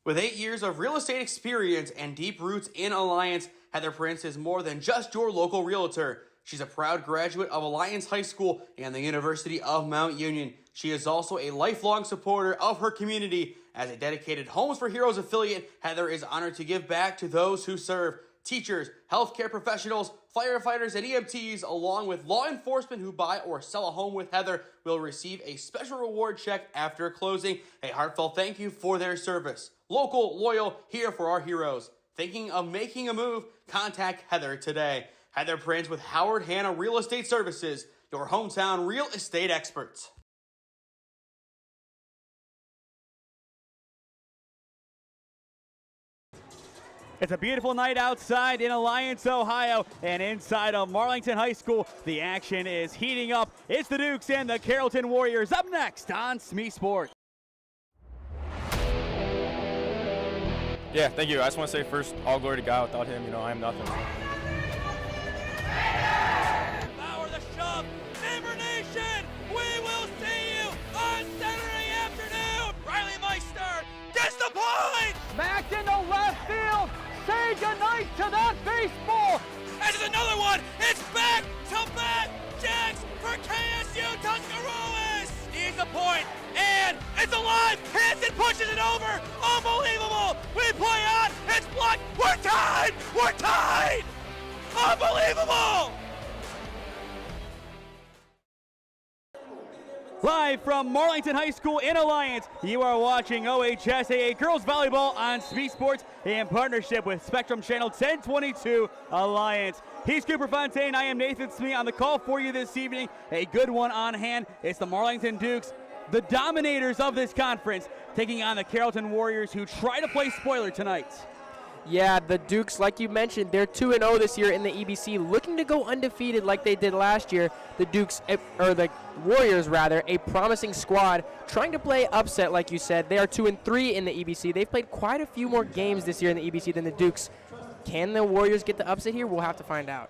With 8 years of real estate experience and deep roots in Alliance, Heather Prince is more than just your local realtor. She's a proud graduate of Alliance High School and the University of Mount Union. She is also a lifelong supporter of her community. As a dedicated Homes for Heroes affiliate, Heather is honored to give back to those who serve. Teachers, healthcare professionals, firefighters, and EMTs, along with law enforcement who buy or sell a home with Heather, will receive a special reward check after closing. A heartfelt thank you for their service. Local, loyal, here for our heroes. Thinking of making a move? Contact Heather today. Heather Prince with Howard Hanna Real Estate Services, your hometown real estate experts. It's a beautiful night outside in Alliance, Ohio, and inside of Marlington High School, the action is heating up. It's the Dukes and the Carrollton Warriors up next on SmeeSports. Yeah, thank you. I just want to say first, all glory to God. Without him, I am nothing. Power the shove, Denver Nation, we will see you on Saturday afternoon. Riley Meister gets the point. Back into left field. Say goodnight to that baseball. This is another one. It's back to back jacks for KSU Tuscarawas. Needs a point, and it's alive. Hanson pushes it over. Unbelievable. We play on. It's blocked. We're tied. We're tied. Unbelievable. Live from Marlington High School in Alliance, you are watching OHSAA Girls Volleyball on SmeeSports in partnership with Spectrum Channel 1022 Alliance. He's Cooper Fontaine. I am Nathan Smee on the call for you this evening. A good one on hand. It's the Marlington Dukes, the dominators of this conference, taking on the Carrollton Warriors, who try to play spoiler tonight. Yeah, the Dukes, like you mentioned, they're 2-0 this year in the EBC, looking to go undefeated like they did last year. The Dukes, or the Warriors rather, a promising squad, trying to play upset like you said. They are 2-3 in the EBC. They've played quite a few more games this year in the EBC than the Dukes. Can the Warriors get the upset here? We'll have to find out.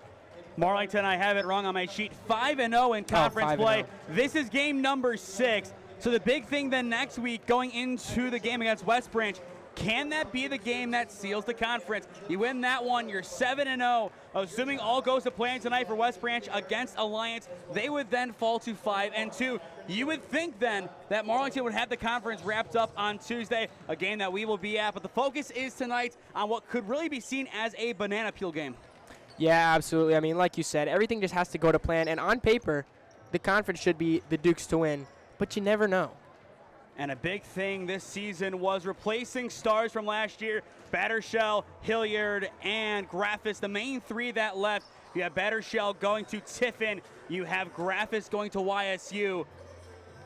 Marlington, I have it wrong on my sheet, 5-0 in conference play. 5-0. This is game number 6. So the big thing then next week going into the game against West Branch, can that be the game that seals the conference? You win that one, you're 7-0. Assuming all goes to plan tonight for West Branch against Alliance, they would then fall to 5-2. You would think then that Marlington would have the conference wrapped up on Tuesday, a game that we will be at. But the focus is tonight on what could really be seen as a banana peel game. Yeah, absolutely. I mean, like you said, everything just has to go to plan. And on paper, the conference should be the Dukes to win. But you never know. And a big thing this season was replacing stars from last year. Battershell, Hilliard, and Graffis, the main three that left. You have Battershell going to Tiffin. You have Graffis going to YSU.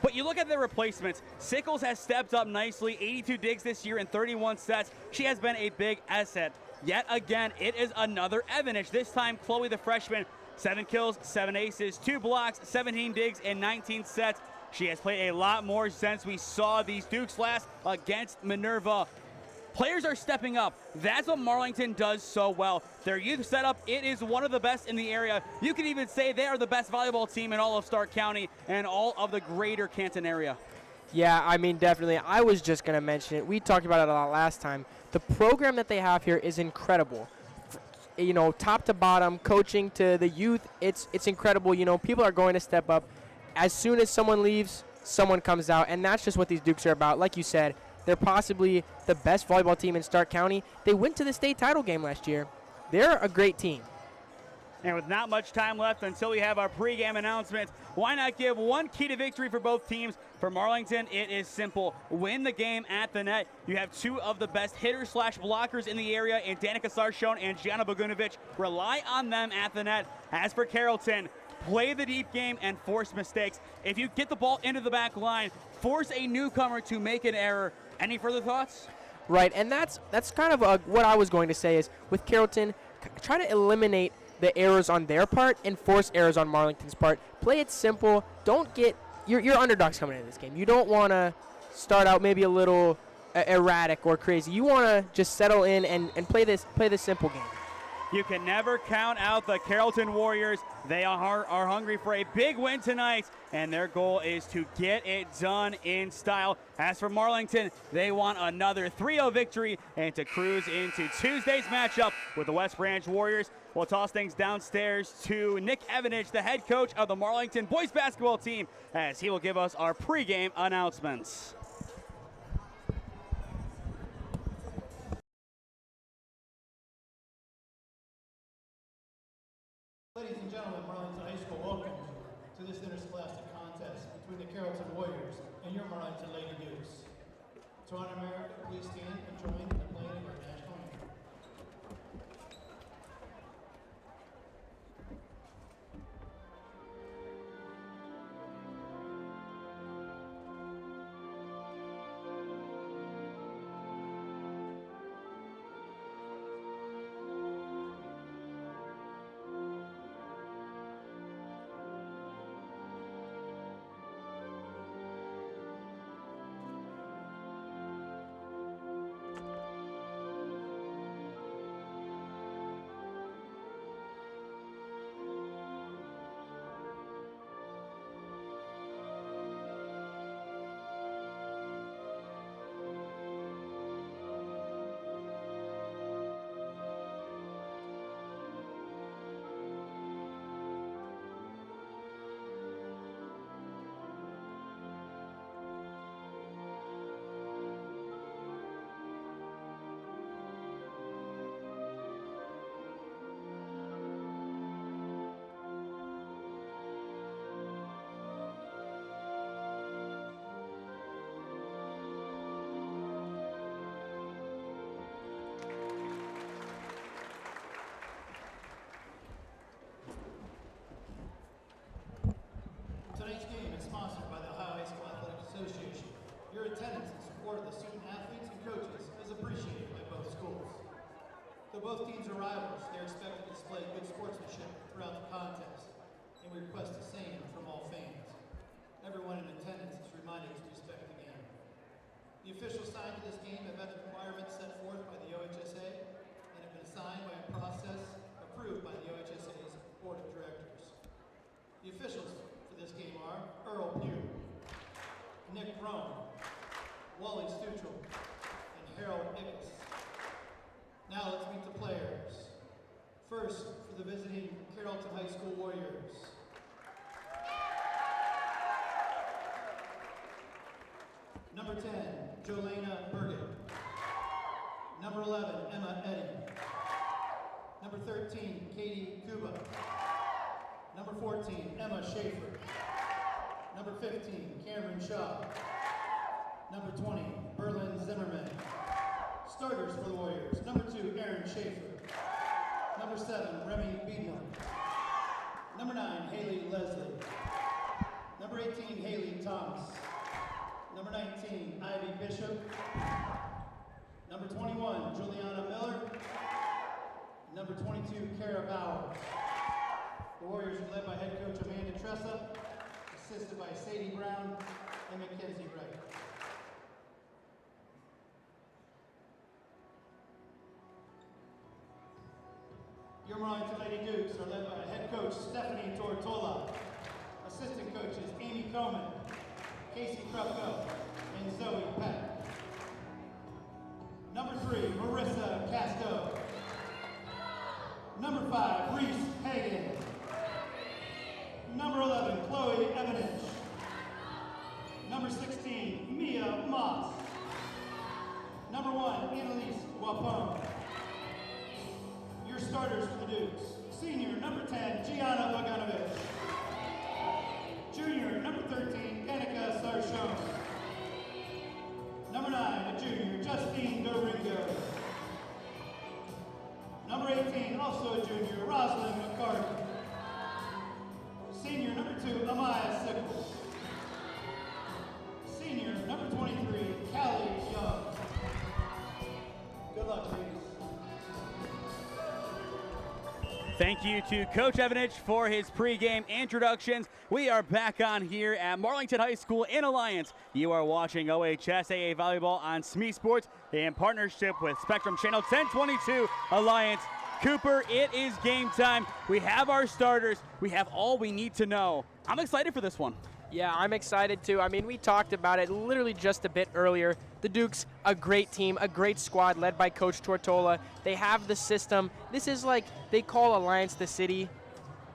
But you look at the replacements. Sickles has stepped up nicely, 82 digs this year in 31 sets. She has been a big asset. Yet again, it is another Evanich. This time, Chloe, the freshman, 7 kills, 7 aces, 2 blocks, 17 digs in 19 sets. She has played a lot more since we saw these Dukes last against Minerva. Players are stepping up. That's what Marlington does so well. Their youth setup, it is one of the best in the area. You can even say they are the best volleyball team in all of Stark County and all of the greater Canton area. Yeah, I mean, definitely. I was just going to mention it. We talked about it a lot last time. The program that they have here is incredible. Top to bottom, coaching to the youth, it's incredible. People are going to step up. As soon as someone leaves, someone comes out, and that's just what these Dukes are about. Like you said, they're possibly the best volleyball team in Stark County. They went to the state title game last year. They're a great team. And with not much time left until we have our pregame announcement, why not give one key to victory for both teams? For Marlington, it is simple. Win the game at the net. You have 2 of the best hitters/blockers in the area in Danica Sarshone and Gianna Bogunovic. Rely on them at the net. As for Carrollton, play the deep game and force mistakes. If you get the ball into the back line, force a newcomer to make an error. Any further thoughts? Right, and that's kind of what I was going to say is with Carrollton, try to eliminate the errors on their part and force errors on Marlington's part. Play it simple. Don't get your underdogs coming into this game. You don't want to start out maybe a little erratic or crazy. You want to just settle in and play this simple game. You can never count out the Carrollton Warriors. They are hungry for a big win tonight, and their goal is to get it done in style. As for Marlington, they want another 3-0 victory and to cruise into Tuesday's matchup with the West Branch Warriors. We'll toss things downstairs to Nick Evanich, the head coach of the Marlington boys basketball team, as he will give us our pregame announcements. Ladies and gentlemen, Marlington High School welcomes you to this interscholastic contest between the Carrollton Warriors and your Marlington Lady Dukes. To honor America, please stand and join in the playing of our national anthem. Tonight's game is sponsored by the Ohio High School Athletic Association. Your attendance and support of the student athletes and coaches is appreciated by both schools. Though both teams are rivals, they are expected to display good sportsmanship throughout the contest, and we request the same from all fans. Everyone in attendance is reminded to respect the game. The officials signed to this game have met the requirements set forth by the OHSA and have been assigned by a process approved by the OHSA's Board of Directors. The officials this game are Earl Pugh, Nick Rome, Wally Stuchel, and Harold Ickes. Now let's meet the players. First, for the visiting Carrollton High School Warriors. Number 10, Jolena Burgett. Number 11, Emma Eddy. Number 13, Katie Kuba. Number 14, Emma Schaefer. Number 15, Cameron Shaw. Number 20, Berlin Zimmerman. Starters for the Warriors, number 2, Aaron Schaefer. Number 7, Remy Beadham. Number 9, Haley Leslie. Number 18, Haley Thomas. Number 19, Ivy Bishop. Number 21, Juliana Miller. Number 22, Kara Bauer. The Warriors are led by head coach Amanda Tressa, assisted by Sadie Brown and Mackenzie Wright. Your Marlington Lady Dukes are led by head coach Stephanie Tortola, assistant coaches Amy Coleman, Casey Krupko, and Zoe Peck. Number 3, Marissa Casto. Number 5, Reese Hagan. Number 11, Chloe Evanich. Number 16, Mia Moss. Number 1, Annalise Wapone. Your starters for the Dukes. Senior, number 10, Gianna Bogdanovich. Junior, number 13, Danica Sarchon. Number 9, a junior, Justine Doringo. Number 18, also a junior, Rosalind McCarthy. Senior, number 2, Amaya Sickles. Senior, number 23, Callie Young. Good luck, ladies. Thank you to Coach Evanich for his pregame introductions. We are back on here at Marlington High School in Alliance. You are watching OHSAA Volleyball on SmeeSports in partnership with Spectrum Channel 1022 Alliance. Cooper, it is game time. We have our starters. We have all we need to know. I'm excited for this one. Yeah, I'm excited too. I mean, we talked about it literally just a bit earlier. The Dukes, a great team, a great squad led by Coach Tortola. They have the system. This is like, they call Alliance the city.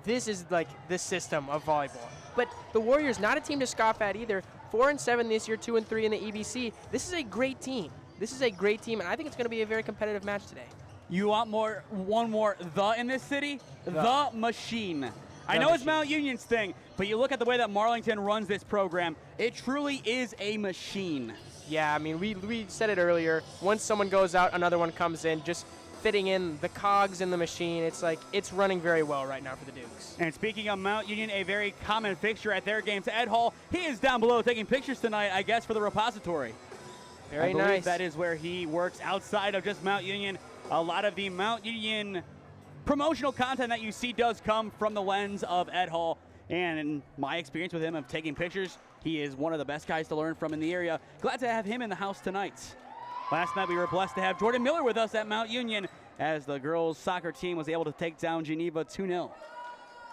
This is like the system of volleyball. But the Warriors, not a team to scoff at either. 4-7 this year, 2-3 in the EBC. This is a great team. This is a great team, and I think it's going to be a very competitive match today. You want one more the in this city? The machine. I know it's Mount Union's thing, but you look at the way that Marlington runs this program, it truly is a machine. Yeah, I mean, we said it earlier. Once someone goes out, another one comes in, just fitting in the cogs in the machine. It's like, it's running very well right now for the Dukes. And speaking of Mount Union, a very common fixture at their games, Ed Hall, he is down below taking pictures tonight, I guess, for the repository. Very I believe nice. That is where he works outside of just Mount Union. A lot of the Mount Union promotional content that you see does come from the lens of Ed Hall. And in my experience with him of taking pictures, he is one of the best guys to learn from in the area. Glad to have him in the house tonight. Last night we were blessed to have Jordan Miller with us at Mount Union as the girls soccer team was able to take down Geneva 2-0.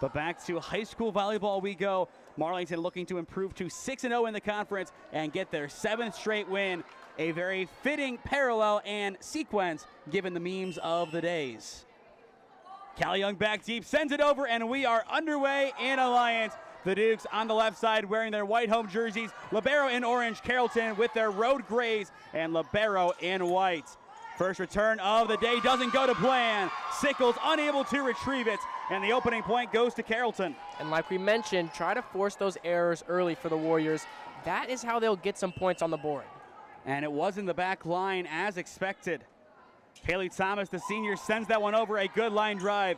But back to high school volleyball we go. Marlington looking to improve to 6-0 in the conference and get their 7th straight win. A very fitting parallel and sequence given the memes of the days. Cal Young back deep, sends it over, and we are underway in Alliance. The Dukes on the left side wearing their white home jerseys. Libero in orange, Carrollton with their road grays, and Libero in white. First return of the day doesn't go to plan. Sickles unable to retrieve it, and the opening point goes to Carrollton. And like we mentioned, try to force those errors early for the Warriors. That is how they'll get some points on the board. And it was in the back line as expected. Haley Thomas, the senior, sends that one over, a good line drive.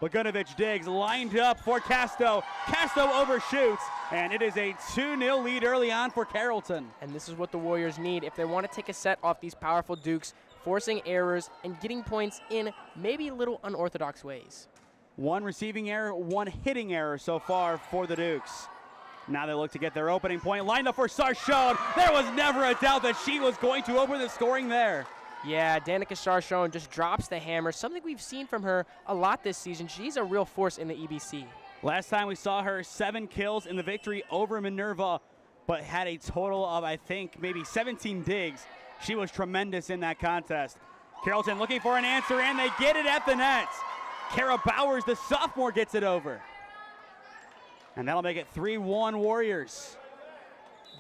Bogunovic digs, lined up for Casto. Casto overshoots, and it is a 2-0 lead early on for Carrollton. And this is what the Warriors need if they want to take a set off these powerful Dukes, forcing errors and getting points in maybe a little unorthodox ways. One receiving error, one hitting error so far for the Dukes. Now they look to get their opening point. Lined up for Sarchon. There was never a doubt that she was going to open the scoring there. Yeah, Danica Sarchon just drops the hammer, something we've seen from her a lot this season. She's a real force in the EBC. Last time we saw her 7 kills in the victory over Minerva, but had a total of, I think, maybe 17 digs. She was tremendous in that contest. Carrollton looking for an answer, and they get it at the net. Kara Bowers, the sophomore, gets it over. And that'll make it 3-1 Warriors.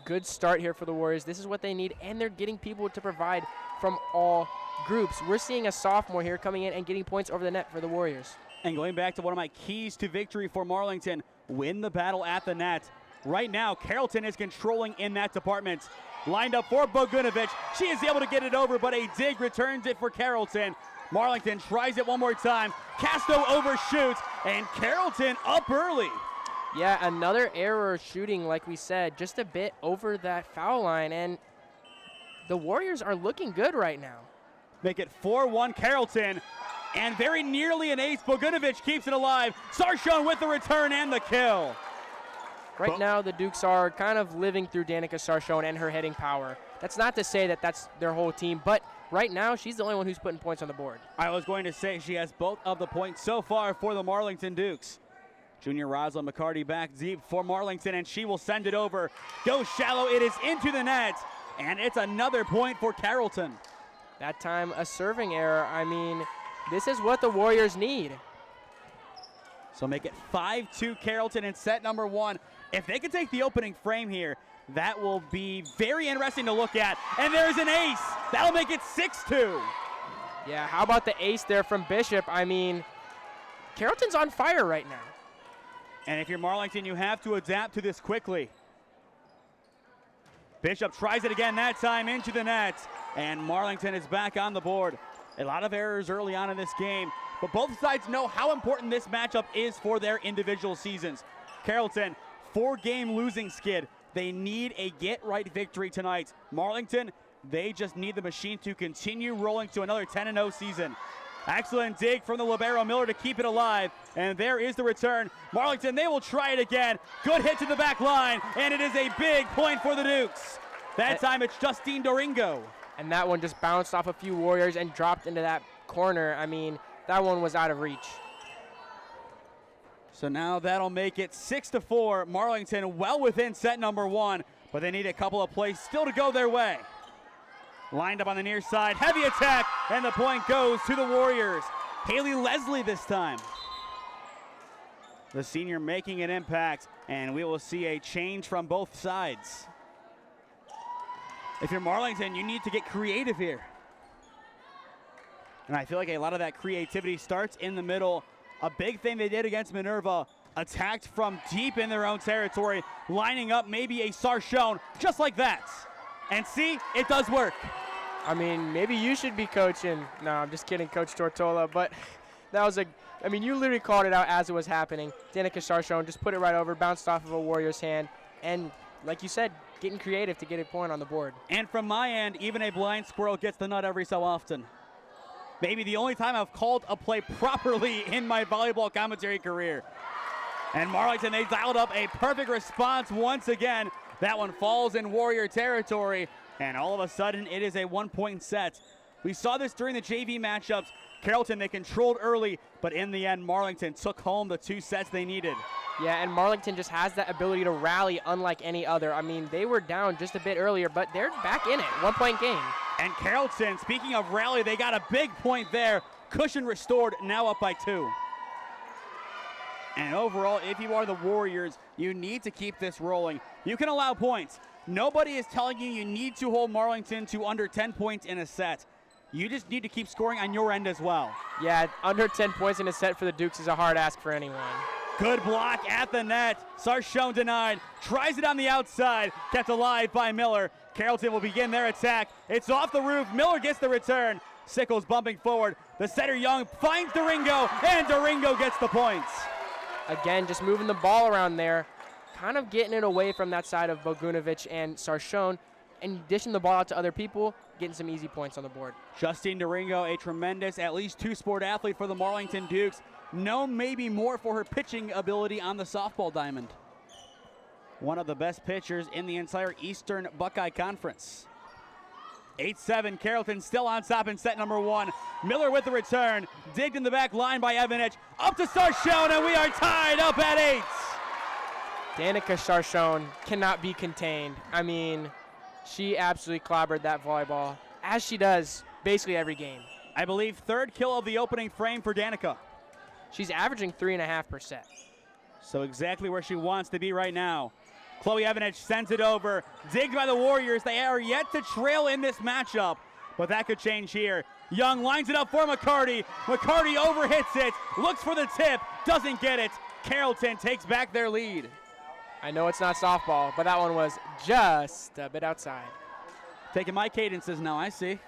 Good start here for the Warriors. This is what they need, and they're getting people to provide from all groups. We're seeing a sophomore here coming in and getting points over the net for the Warriors. And going back to one of my keys to victory for Marlington, win the battle at the net. Right now, Carrollton is controlling in that department. Lined up for Bogunovic. She is able to get it over, but a dig returns it for Carrollton. Marlington tries it one more time. Casto overshoots, and Carrollton up early. Yeah, another error shooting, like we said, just a bit over that foul line, and the Warriors are looking good right now. Make it 4-1 Carrollton, and very nearly an ace. Bogunovic keeps it alive. Sarchon with the return and the kill. Right now, the Dukes are kind of living through Danica Sarchon and her heading power. That's not to say that that's their whole team, but right now, she's the only one who's putting points on the board. I was going to say she has both of the points so far for the Marlington Dukes. Junior Rosalind McCarty back deep for Marlington, and she will send it over. Goes shallow, it is into the net, and it's another point for Carrollton. That time, a serving error. I mean, this is what the Warriors need. So make it 5-2 Carrollton in set number 1. If they can take the opening frame here, that will be very interesting to look at. And there's an ace. That'll make it 6-2. Yeah, how about the ace there from Bishop? I mean, Carrollton's on fire right now. And if you're Marlington, you have to adapt to this quickly. Bishop tries it again, that time into the net. And Marlington is back on the board. A lot of errors early on in this game, but both sides know how important this matchup is for their individual seasons. Carrollton, 4-game losing skid. They need a get-right victory tonight. Marlington, they just need the machine to continue rolling to another 10-0 season. Excellent dig from the libero Miller to keep it alive, and there is the return. Marlington, they will try it again. Good hit to the back line, and it is a big point for the Dukes. That time it's Justine Doringo. And that one just bounced off a few Warriors and dropped into that corner. I mean, that one was out of reach. So now that'll make it 6-4. Marlington well within set number 1, but they need a couple of plays still to go their way. Lined up on the near side, heavy attack, and the point goes to the Warriors. Haley Leslie this time. The senior making an impact, and we will see a change from both sides. If you're Marlington, you need to get creative here. And I feel like a lot of that creativity starts in the middle. A big thing they did against Minerva, attacked from deep in their own territory, lining up maybe a Sarchone, just like that. And see, it does work. I mean, maybe you should be coaching. No, I'm just kidding, Coach Tortola. But that was I mean, you literally called it out as it was happening. Danica Sarchone just put it right over, bounced off of a Warriors hand. And like you said, getting creative to get a point on the board. And from my end, even a blind squirrel gets the nut every so often. Maybe the only time I've called a play properly in my volleyball commentary career. And Marlington, they dialed up a perfect response once again. That one falls in Warrior territory, and all of a sudden it is a 1-point set. We saw this during the JV matchups. Carrollton, they controlled early, but in the end, Marlington took home the 2 sets they needed. Yeah, and Marlington just has that ability to rally unlike any other. I mean, they were down just a bit earlier, but they're back in it. 1-point game. And Carrollton, speaking of rally, they got a big point there. Cushion restored, now up by 2. And overall, if you are the Warriors, you need to keep this rolling. You can allow points. Nobody is telling you you need to hold Marlington to under 10 points in a set. You just need to keep scoring on your end as well. Yeah, under 10 points in a set for the Dukes is a hard ask for anyone. Good block at the net. Sarchone denied. Tries it on the outside. Kept alive by Miller. Carrollton will begin their attack. It's off the roof. Miller gets the return. Sickles bumping forward. The setter Young finds Doringo, and Doringo gets the points. Again, just moving the ball around there, kind of getting it away from that side of Bogunovic and Sarchone, and dishing the ball out to other people, getting some easy points on the board. Justine Doringo, a tremendous, at least 2-sport athlete for the Marlington Dukes. Known maybe more for her pitching ability on the softball diamond. One of the best pitchers in the entire Eastern Buckeye Conference. 8-7, Carrollton still on top in set number 1. Miller with the return, digged in the back line by Evanich. Up to Sarchone, and we are tied up at 8. Danica Sarchone cannot be contained. I mean, she absolutely clobbered that volleyball, as she does basically every game. I believe 3rd kill of the opening frame for Danica. She's averaging 3.5 per set. So exactly where she wants to be right now. Chloe Evanich sends it over, digged by the Warriors. They are yet to trail in this matchup, but that could change here. Young lines it up for McCarty. McCarty overhits it, looks for the tip, doesn't get it. Carrollton takes back their lead. I know it's not softball, but that one was just a bit outside. Taking my cadences now, I see.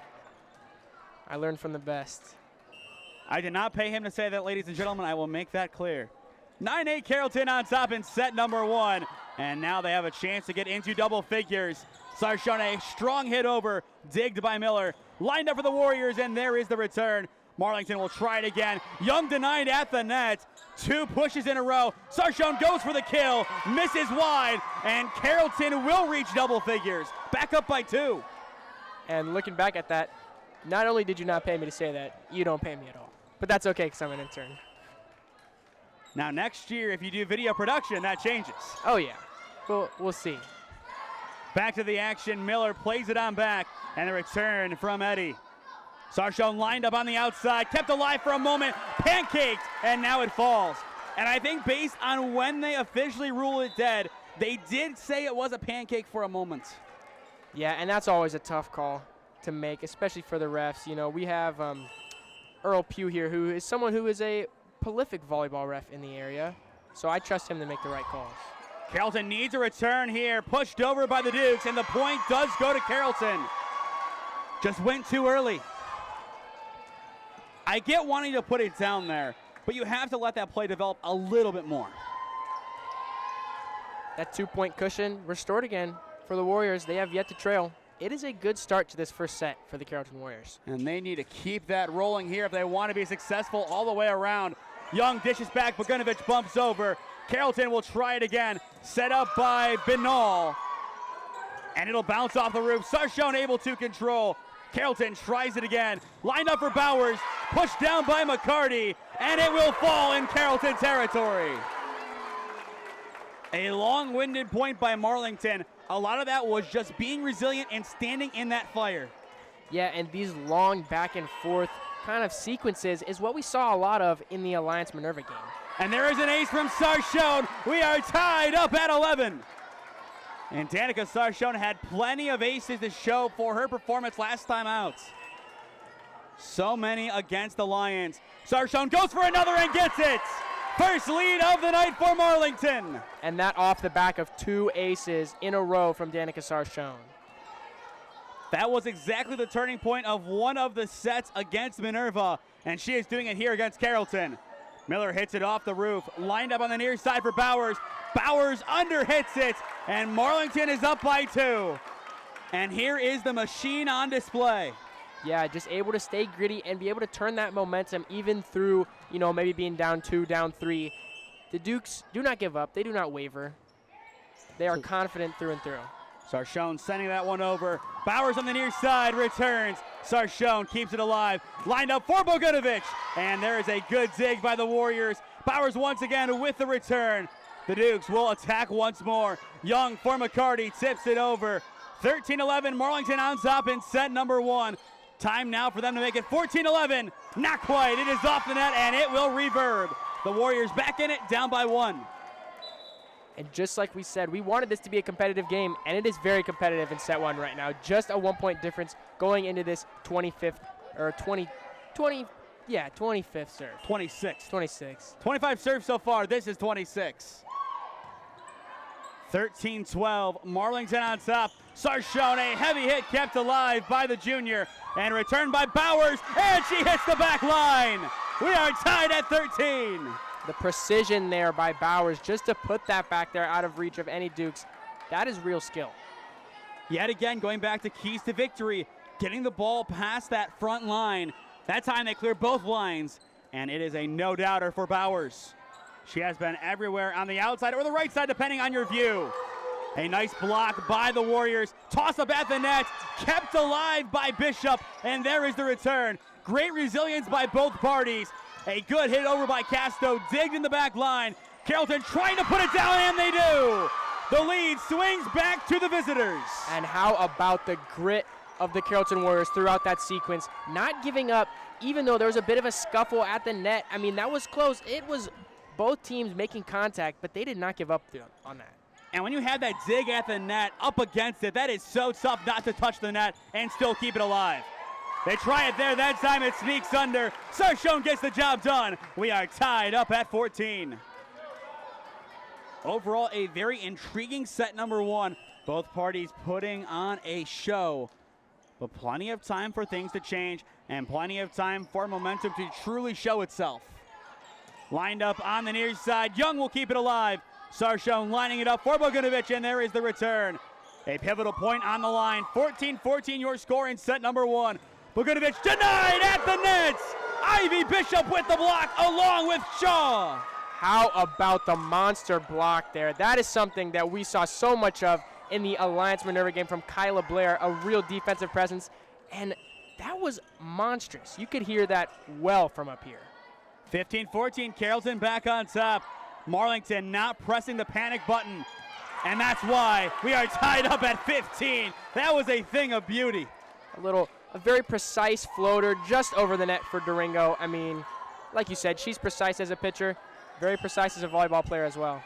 I learned from the best. I did not pay him to say that, ladies and gentlemen. I will make that clear. 9-8 Carrollton on top in set number 1. And now they have a chance to get into double figures. Sarchone, a strong hit over, digged by Miller. Lined up for the Warriors, and there is the return. Marlington will try it again. Young denied at the net. 2 pushes in a row. Sarchone goes for the kill, misses wide, and Carrollton will reach double figures. Back up by 2. And looking back at that, not only did you not pay me to say that, you don't pay me at all. But that's okay because I'm an intern. Now next year, if you do video production, that changes. Oh yeah, we'll see. Back to the action, Miller plays it on back, and a return from Eddie. Sarchone lined up on the outside, kept alive for a moment, pancaked, and now it falls. And I think based on when they officially rule it dead, they did say it was a pancake for a moment. Yeah, and that's always a tough call to make, especially for the refs. You know, we have Earl Pugh here, who is someone who is a prolific volleyball ref in the area, so I trust him to make the right calls. Carrollton needs a return here, pushed over by the Dukes, and the point does go to Carrollton. Just went too early. I get wanting to put it down there, but you have to let that play develop a little bit more. That 2-point cushion restored again for the Warriors. They have yet to trail. It is a good start to this first set for the Carrollton Warriors. And they need to keep that rolling here if they want to be successful all the way around. Young dishes back, Bogunovic bumps over. Carrollton will try it again. Set up by Binal. And it'll bounce off the roof. Sarchone able to control. Carrollton tries it again. Lined up for Bowers. Pushed down by McCarty. And it will fall in Carrollton territory. A long-winded point by Marlington. A lot of that was just being resilient and standing in that fire. Yeah, and these long back and forth kind of sequences is what we saw a lot of in the Alliance Minerva game. And there is an ace from Sarchone. We are tied up at 11. And Danica Sarchone had plenty of aces to show for her performance last time out. So many against the Lions. Sarchone goes for another and gets it. First lead of the night for Marlington. And that off the back of 2 aces in a row from Danica Sarchone. That was exactly the turning point of one of the sets against Minerva, and she is doing it here against Carrollton. Miller hits it off the roof, lined up on the near side for Bowers. Bowers under hits it, and Marlington is up by 2. And here is the machine on display. Yeah, just able to stay gritty and be able to turn that momentum even through, maybe being down 2, down 3. The Dukes do not give up. They do not waver. They are confident through and through. Sarchone sending that one over. Bowers on the near side returns. Sarchone keeps it alive. Lined up for Bogdanovic. And there is a good dig by the Warriors. Bowers once again with the return. The Dukes will attack once more. Young for McCarty tips it over. 13-11, Marlington on top in set number 1. Time now for them to make it 14-11. Not quite. It is off the net and it will reverb. The Warriors back in it, down by 1. And just like we said, we wanted this to be a competitive game, and it is very competitive in set 1 right now. Just a 1-point difference going into this 25th serve. 26. 25 serves so far. This is 26. 13-12, Marlington on top. Sarchone, a heavy hit kept alive by the junior, and returned by Bowers, and she hits the back line. We are tied at 13. The precision there by Bowers just to put that back there out of reach of any Dukes. That is real skill. Yet again, going back to keys to victory, getting the ball past that front line. That time they clear both lines, and it is a no-doubter for Bowers. She has been everywhere on the outside or the right side, depending on your view. A nice block by the Warriors. Toss up at the net, kept alive by Bishop, and there is the return. Great resilience by both parties. A good hit over by Casto, digged in the back line. Carrollton trying to put it down, and they do. The lead swings back to the visitors. And how about the grit of the Carrollton Warriors throughout that sequence, not giving up, even though there was a bit of a scuffle at the net. I mean, that was close. It was both teams making contact, but they did not give up on that. And when you have that dig at the net up against it, that is so tough not to touch the net and still keep it alive. They try it there. That time it sneaks under. Sarchone gets the job done. We are tied up at 14. Overall, a very intriguing set number 1. Both parties putting on a show. But plenty of time for things to change and plenty of time for momentum to truly show itself. Lined up on the near side. Young will keep it alive. Sarchone lining it up for Bogdanovic, and there is the return. A pivotal point on the line. 14-14 your score in set number 1. Bogdanovic denied at the net. Ivy Bishop with the block along with Shaw. How about the monster block there? That is something that we saw so much of in the Alliance Minerva game from Kyla Blair, a real defensive presence. And that was monstrous. You could hear that well from up here. 15-14, Carrollton back on top. Marlington not pressing the panic button. And that's why we are tied up at 15. That was a thing of beauty. A very precise floater just over the net for Durango. I mean, like you said, she's precise as a pitcher, very precise as a volleyball player as well.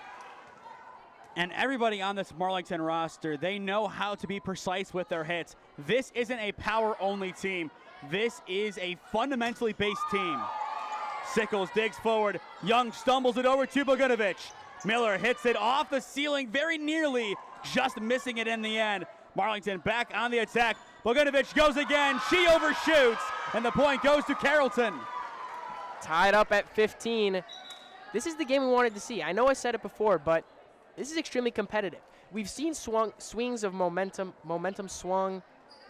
And everybody on this Marlington roster, they know how to be precise with their hits. This isn't a power-only team. This is a fundamentally based team. Sickles digs forward. Young stumbles it over to Bogdanovic. Miller hits it off the ceiling very nearly, just missing it in the end. Marlington back on the attack. Bogdanovic goes again. She overshoots, and the point goes to Carrollton. Tied up at 15. This is the game we wanted to see. I know I said it before, but this is extremely competitive. We've seen swings of momentum swung.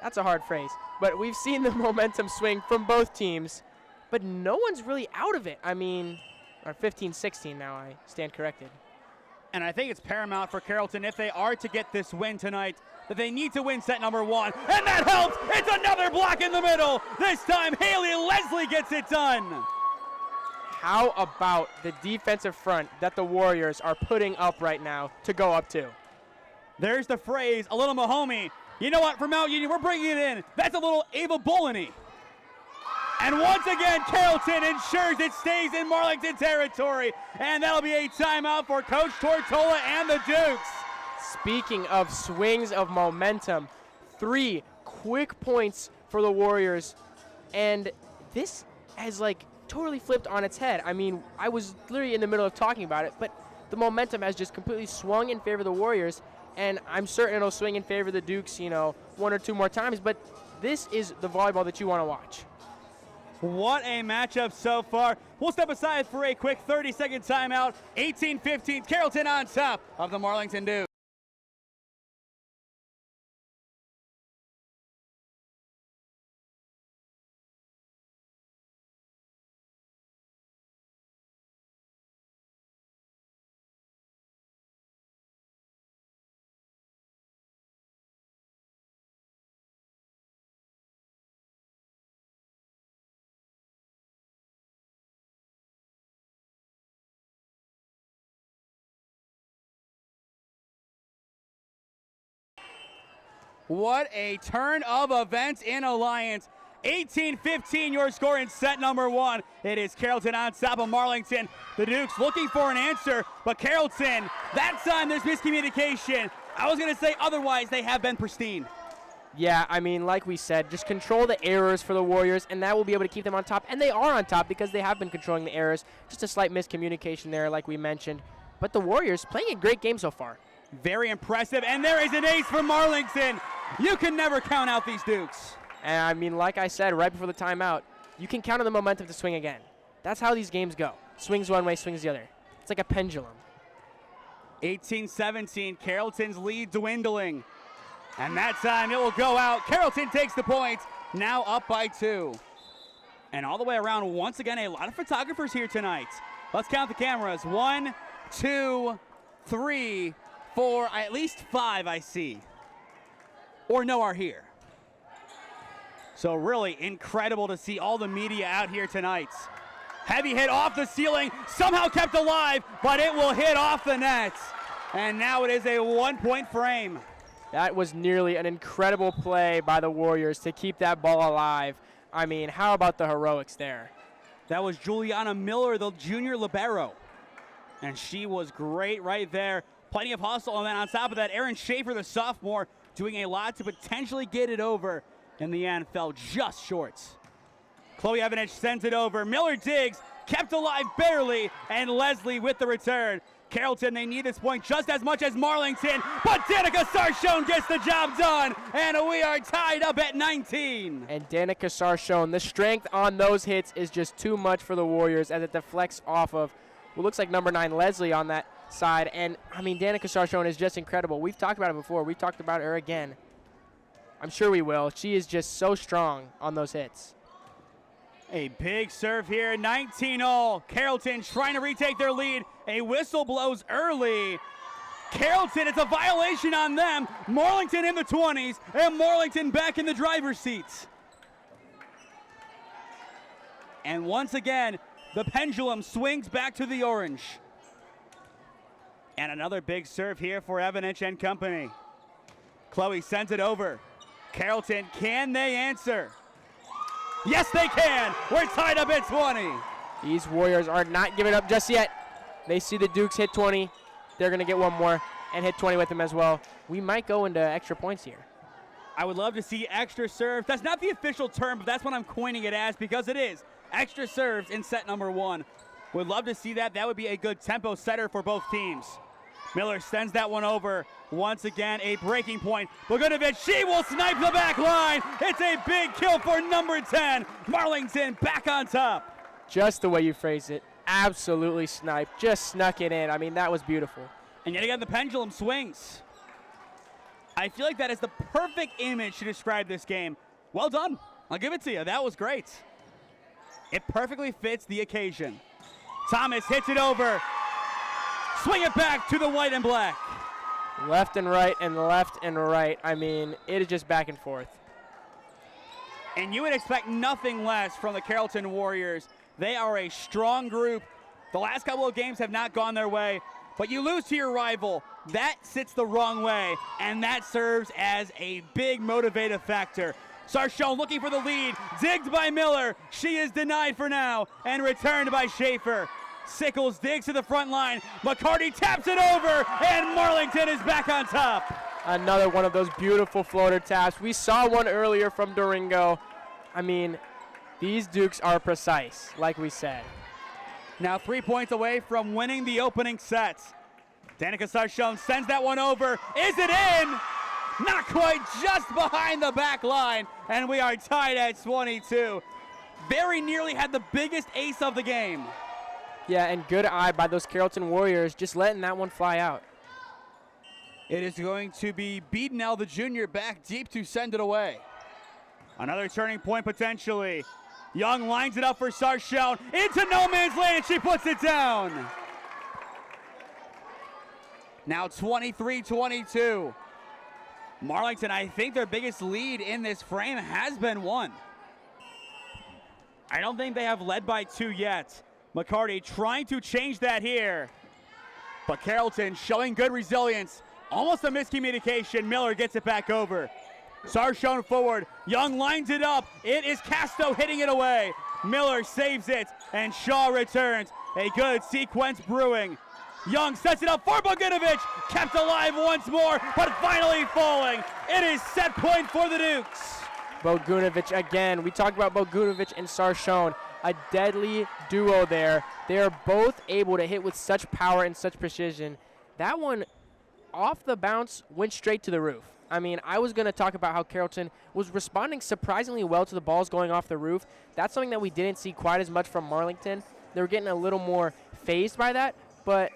That's a hard phrase. But we've seen the momentum swing from both teams, but no one's really out of it. I mean, or 15-16 now, I stand corrected. And I think it's paramount for Carrollton, if they are to get this win tonight, that they need to win set number 1, and that helps. It's another block in the middle. This time, Haley Leslie gets it done. How about the defensive front that the Warriors are putting up right now to go up to? There's the phrase, a little Mahomey. You know what, for Mount Union, we're bringing it in. That's a little Ava Bolany. And once again, Carrollton ensures it stays in Marlington territory. And that'll be a timeout for Coach Tortola and the Dukes. Speaking of swings of momentum, 3 quick points for the Warriors. And this has totally flipped on its head. I mean, I was literally in the middle of talking about it, but the momentum has just completely swung in favor of the Warriors. And I'm certain it'll swing in favor of the Dukes, 1 or 2 more times. But this is the volleyball that you want to watch. What a matchup so far. We'll step aside for a quick 30-second timeout. 18-15, Carrollton on top of the Marlington Dukes. What a turn of events in Alliance. 18-15 your score in set number 1. It is Carrollton on top of Marlington. The Dukes looking for an answer, but Carrollton, that time there's miscommunication. I was going to say otherwise they have been pristine. Yeah, I mean, like we said, just control the errors for the Warriors, and that will be able to keep them on top. And they are on top because they have been controlling the errors. Just a slight miscommunication there, like we mentioned. But the Warriors playing a great game so far. Very impressive, and there is an ace for Marlington. You can never count out these Dukes. And I mean, like I said right before the timeout, you can count on the momentum to swing again. That's how these games go. Swings one way, swings the other. It's like a pendulum. 18-17, Carrollton's lead dwindling. And that time it will go out. Carrollton takes the point, now up by 2. And all the way around, once again, a lot of photographers here tonight. Let's count the cameras. 1, 2, 3, 4, at least 5 I see. Or no are here. So really incredible to see all the media out here tonight. Heavy hit off the ceiling, somehow kept alive, but it will hit off the net. And now it is a 1-point frame. That was nearly an incredible play by the Warriors to keep that ball alive. I mean, how about the heroics there? That was Juliana Miller, the junior libero. And she was great right there. Plenty of hustle, and then on top of that, Erin Schaefer, the sophomore, doing a lot to potentially get it over. In the end, fell just short. Chloe Evanich sends it over. Miller digs, kept alive barely, and Leslie with the return. Carrollton, they need this point just as much as Marlington, but Danica Sarshone gets the job done, and we are tied up at 19. And Danica Sarshone, the strength on those hits is just too much for the Warriors as it deflects off of what looks like number 9 Leslie on that side. And I mean, Danica Sarshone is just incredible. We've talked about it before. We've talked about her again. I'm sure we will. She is just so strong on those hits. A big serve here, 19-all. Carrollton trying to retake their lead. A whistle blows early. Carrollton, it's a violation on them. Marlington in the 20s, and Marlington back in the driver's seats. And once again, the pendulum swings back to the orange. And another big serve here for Evanich and company. Chloe sends it over. Carrollton, can they answer? Yes, they can. We're tied up at 20. These Warriors are not giving up just yet. They see the Dukes hit 20. They're going to get one more and hit 20 with them as well. We might go into extra points here. I would love to see extra serves. That's not the official term, but that's what I'm coining it as because it is. Extra serves in set number 1. Would love to see that. That would be a good tempo setter for both teams. Miller sends that one over. Once again, a breaking point. Bogdanovic, she will snipe the back line. It's a big kill for number 10. Marlington back on top. Just the way you phrase it. Absolutely sniped. Just snuck it in. I mean, that was beautiful. And yet again, the pendulum swings. I feel like that is the perfect image to describe this game. Well done. I'll give it to you. That was great. It perfectly fits the occasion. Thomas hits it over. Swing it back to the white and black. Left and right and left and right. I mean, it is just back and forth. And you would expect nothing less from the Carrollton Warriors. They are a strong group. The last couple of games have not gone their way, but you lose to your rival. That sits the wrong way, and that serves as a big motivative factor. Sarchon looking for the lead, digged by Miller. She is denied for now, and returned by Schaefer. Sickles digs to the front line. McCarty taps it over, and Marlington is back on top. Another one of those beautiful floater taps. We saw one earlier from Durango. I mean, these Dukes are precise, like we said. Now 3 points away from winning the opening set. Danica Sarchon sends that one over. Is it in? Not quite, just behind the back line, and we are tied at 22. Very nearly had the biggest ace of the game. Yeah, and good eye by those Carrollton Warriors, just letting that one fly out. It is going to be Beadnell, the junior, back deep to send it away. Another turning point potentially. Young lines it up for Sarchon, into no man's land, she puts it down. Now 23-22. Marlington, I think their biggest lead in this frame has been won. I don't think they have led by 2 yet. McCarty trying to change that here. But Carrollton showing good resilience. Almost a miscommunication. Miller gets it back over. Sarchon forward. Young lines it up. It is Casto hitting it away. Miller saves it, and Shaw returns. A good sequence brewing. Young sets it up for Bogdanovic. Kept alive once more, but finally falling. It is set point for the Dukes. Bogdanovic again. We talked about Bogdanovic and Sarchon. A deadly duo there. They are both able to hit with such power and such precision. That one, off the bounce, went straight to the roof. I mean, I was going to talk about how Carrollton was responding surprisingly well to the balls going off the roof. That's something that we didn't see quite as much from Marlington. They were getting a little more phased by that, but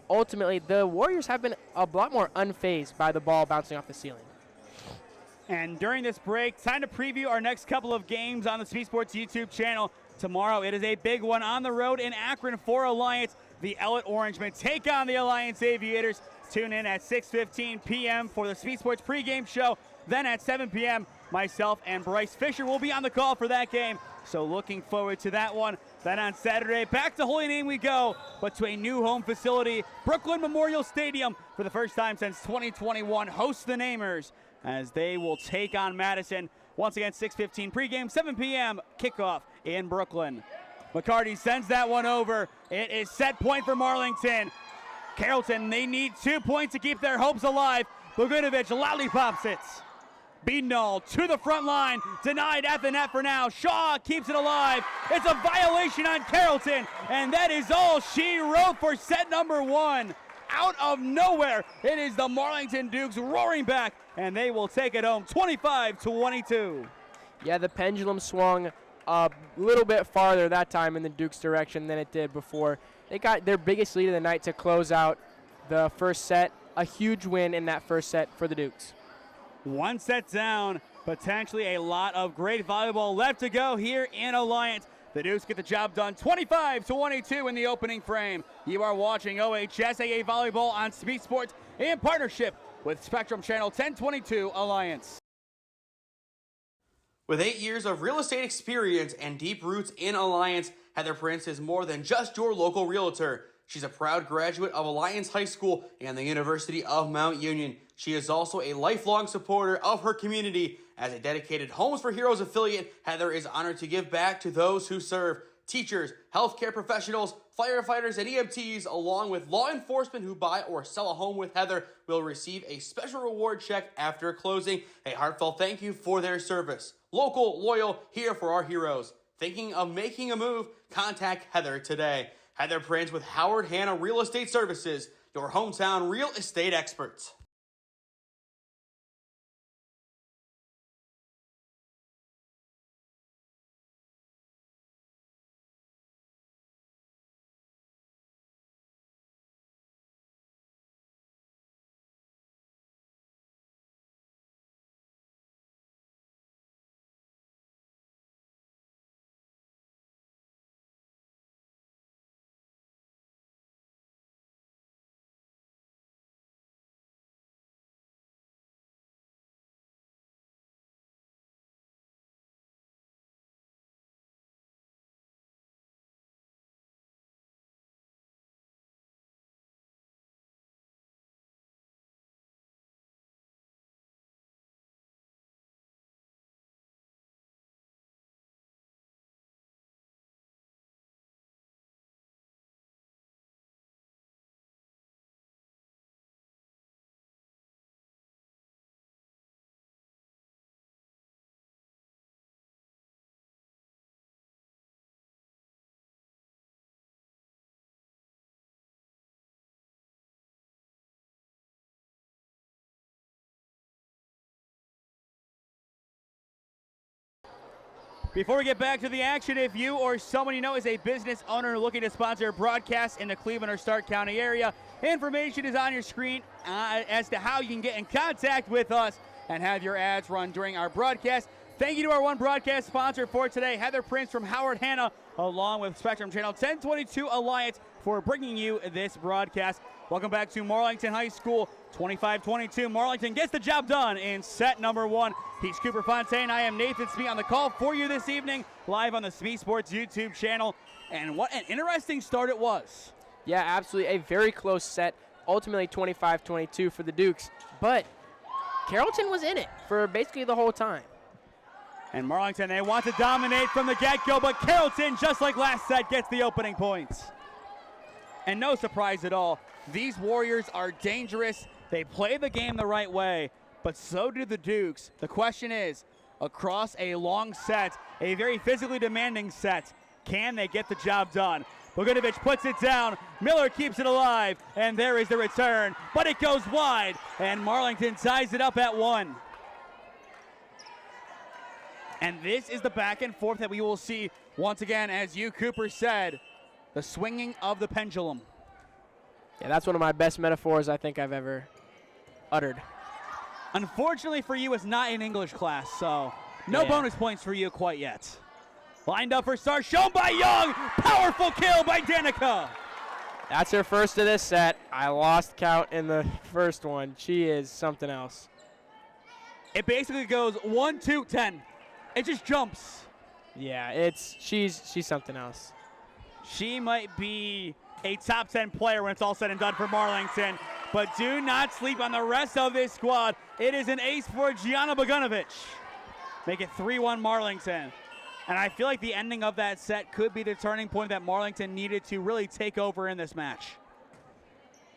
ultimately the Warriors have been a lot more unfazed by the ball bouncing off the ceiling. And during this break, time to preview our next couple of games on the SmeeSports YouTube channel. Tomorrow, it is a big one on the road in Akron for Alliance. The Ellet Orangemen take on the Alliance Aviators. Tune in at 6:15 p.m. for the SmeeSports pregame show. Then at 7 p.m., myself and Bryce Fisher will be on the call for that game. So looking forward to that one. Then on Saturday, back to Holy Name we go, but to a new home facility. Brooklyn Memorial Stadium, for the first time since 2021, hosts the Namers as they will take on Madison. Once again, 6:15 pregame, 7 p.m. kickoff in Brooklyn. McCarty sends that one over. It is set point for Marlington. Carrollton, they need 2 points to keep their hopes alive. Bogdanovic lollipops it. Beadnell to the front line, denied at the net for now. Shaw keeps it alive. It's a violation on Carrollton, and that is all she wrote for set number 1. Out of nowhere, it is the Marlington Dukes roaring back, and they will take it home 25-22. Yeah, the pendulum swung a little bit farther that time in the Dukes' direction than it did before. They got their biggest lead of the night to close out the first set. A huge win in that first set for the Dukes. 1 set down, potentially a lot of great volleyball left to go here in Alliance. The Dukes get the job done 25-22 in the opening frame. You are watching OHSAA Volleyball on SmeeSports in partnership with Spectrum Channel 1022 Alliance. With 8 years of real estate experience and deep roots in Alliance, Heather Prince is more than just your local realtor. She's a proud graduate of Alliance High School and the University of Mount Union. She is also a lifelong supporter of her community. As a dedicated Homes for Heroes affiliate, Heather is honored to give back to those who serve. Teachers, healthcare professionals, firefighters, and EMTs, along with law enforcement who buy or sell a home with Heather, will receive a special reward check after closing. A heartfelt thank you for their service. Local, loyal, here for our heroes. Thinking of making a move? Contact Heather today. Heather Prince with Howard Hanna Real Estate Services, your hometown real estate experts. Before we get back to the action, if you or someone you know is a business owner looking to sponsor a broadcast in the Cleveland or Stark County area, information is on your screen as to how you can get in contact with us and have your ads run during our broadcast. Thank you to our one broadcast sponsor for today, Heather Prince from Howard Hanna, along with Spectrum Channel 1022 Alliance for bringing you this broadcast. Welcome back to Marlington High School, 25-22. Marlington gets the job done in set number 1. He's Cooper Fontaine. I am Nathan Smee on the call for you this evening, live on the SmeeSports YouTube channel. And what an interesting start it was. Yeah, absolutely. A very close set. Ultimately 25-22 for the Dukes. But Carrollton was in it for basically the whole time. And Marlington, they want to dominate from the get-go, but Carrollton, just like last set, gets the opening points. And no surprise at all, these Warriors are dangerous. They play the game the right way, but so do the Dukes. The question is, across a long set, a very physically demanding set, can they get the job done? Bogdanovic puts it down, Miller keeps it alive, and there is the return, but it goes wide, and Marlington ties it up at 1. And this is the back and forth that we will see once again, as you, Cooper, said, the swinging of the pendulum. Yeah, that's one of my best metaphors I think I've ever uttered. Unfortunately for you, it's not in English class, so no bonus points for you quite yet. Lined up for start, shown by Young. Powerful kill by Danica. That's her first of this set. I lost count in the first one. She is something else. It basically goes 1, 2, 10. It just jumps. Yeah, she's something else. She might be a top 10 player when it's all said and done for Marlington, but do not sleep on the rest of this squad. It is an ace for Gianna Bogdanovic. Make it 3-1 Marlington. And I feel like the ending of that set could be the turning point that Marlington needed to really take over in this match.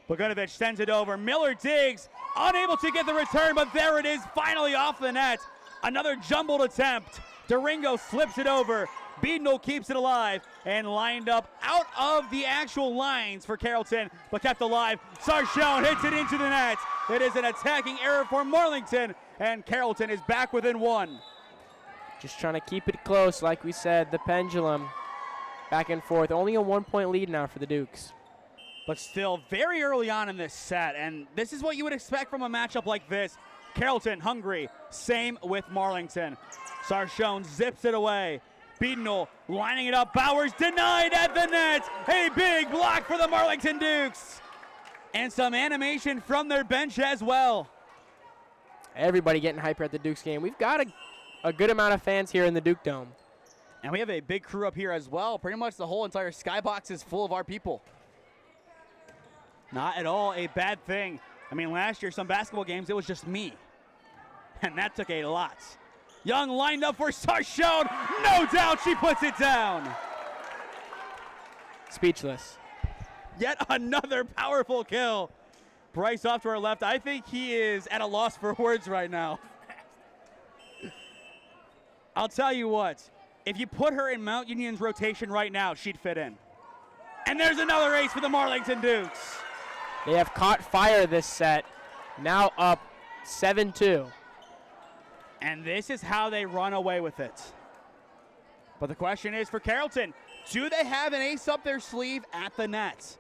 Bogdanovic sends it over. Miller digs, unable to get the return, but there it is, finally off the net. Another jumbled attempt. Durango slips it over. Beadnell keeps it alive and lined up out of the actual lines for Carrollton, but kept alive. Sarchone hits it into the net. It is an attacking error for Marlington, and Carrollton is back within 1. Just trying to keep it close, like we said, the pendulum back and forth. Only a 1-point lead now for the Dukes. But still very early on in this set, and this is what you would expect from a matchup like this. Carrollton hungry, same with Marlington. Sarchone zips it away. Beadnell lining it up. Bowers denied at the net. A big block for the Marlington Dukes. And some animation from their bench as well. Everybody getting hyper at the Dukes game. We've got a good amount of fans here in the Duke Dome. And we have a big crew up here as well. Pretty much the whole entire skybox is full of our people. Not at all a bad thing. I mean, last year, some basketball games, it was just me. And that took a lot. Young lined up for Sarchone. No doubt she puts it down. Speechless. Yet another powerful kill. Bryce off to our left. I think he is at a loss for words right now. I'll tell you what. If you put her in Mount Union's rotation right now, she'd fit in. And there's another ace for the Marlington Dukes. They have caught fire this set. Now up 7-2. And this is how they run away with it. But the question is for Carrollton, do they have an ace up their sleeve at the net?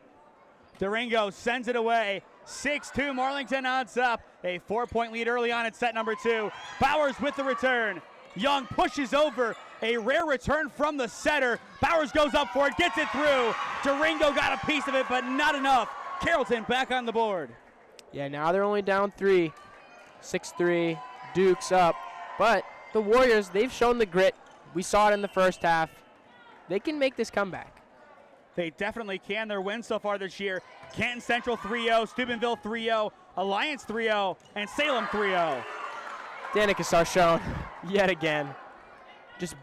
Durango sends it away. 6-2 Marlington on top. A 4-point lead early on in set number 2. Bowers with the return. Young pushes over. A rare return from the setter. Bowers goes up for it, gets it through. Durango got a piece of it, but not enough. Carrollton back on the board. Yeah, now they're only down 3. 6-3, Dukes up. But the Warriors, they've shown the grit. We saw it in the first half. They can make this comeback. They definitely can. Their wins so far this year: Canton Central 3-0, Steubenville 3-0, Alliance 3-0, and Salem 3-0. Danica Sarchone, yet again, just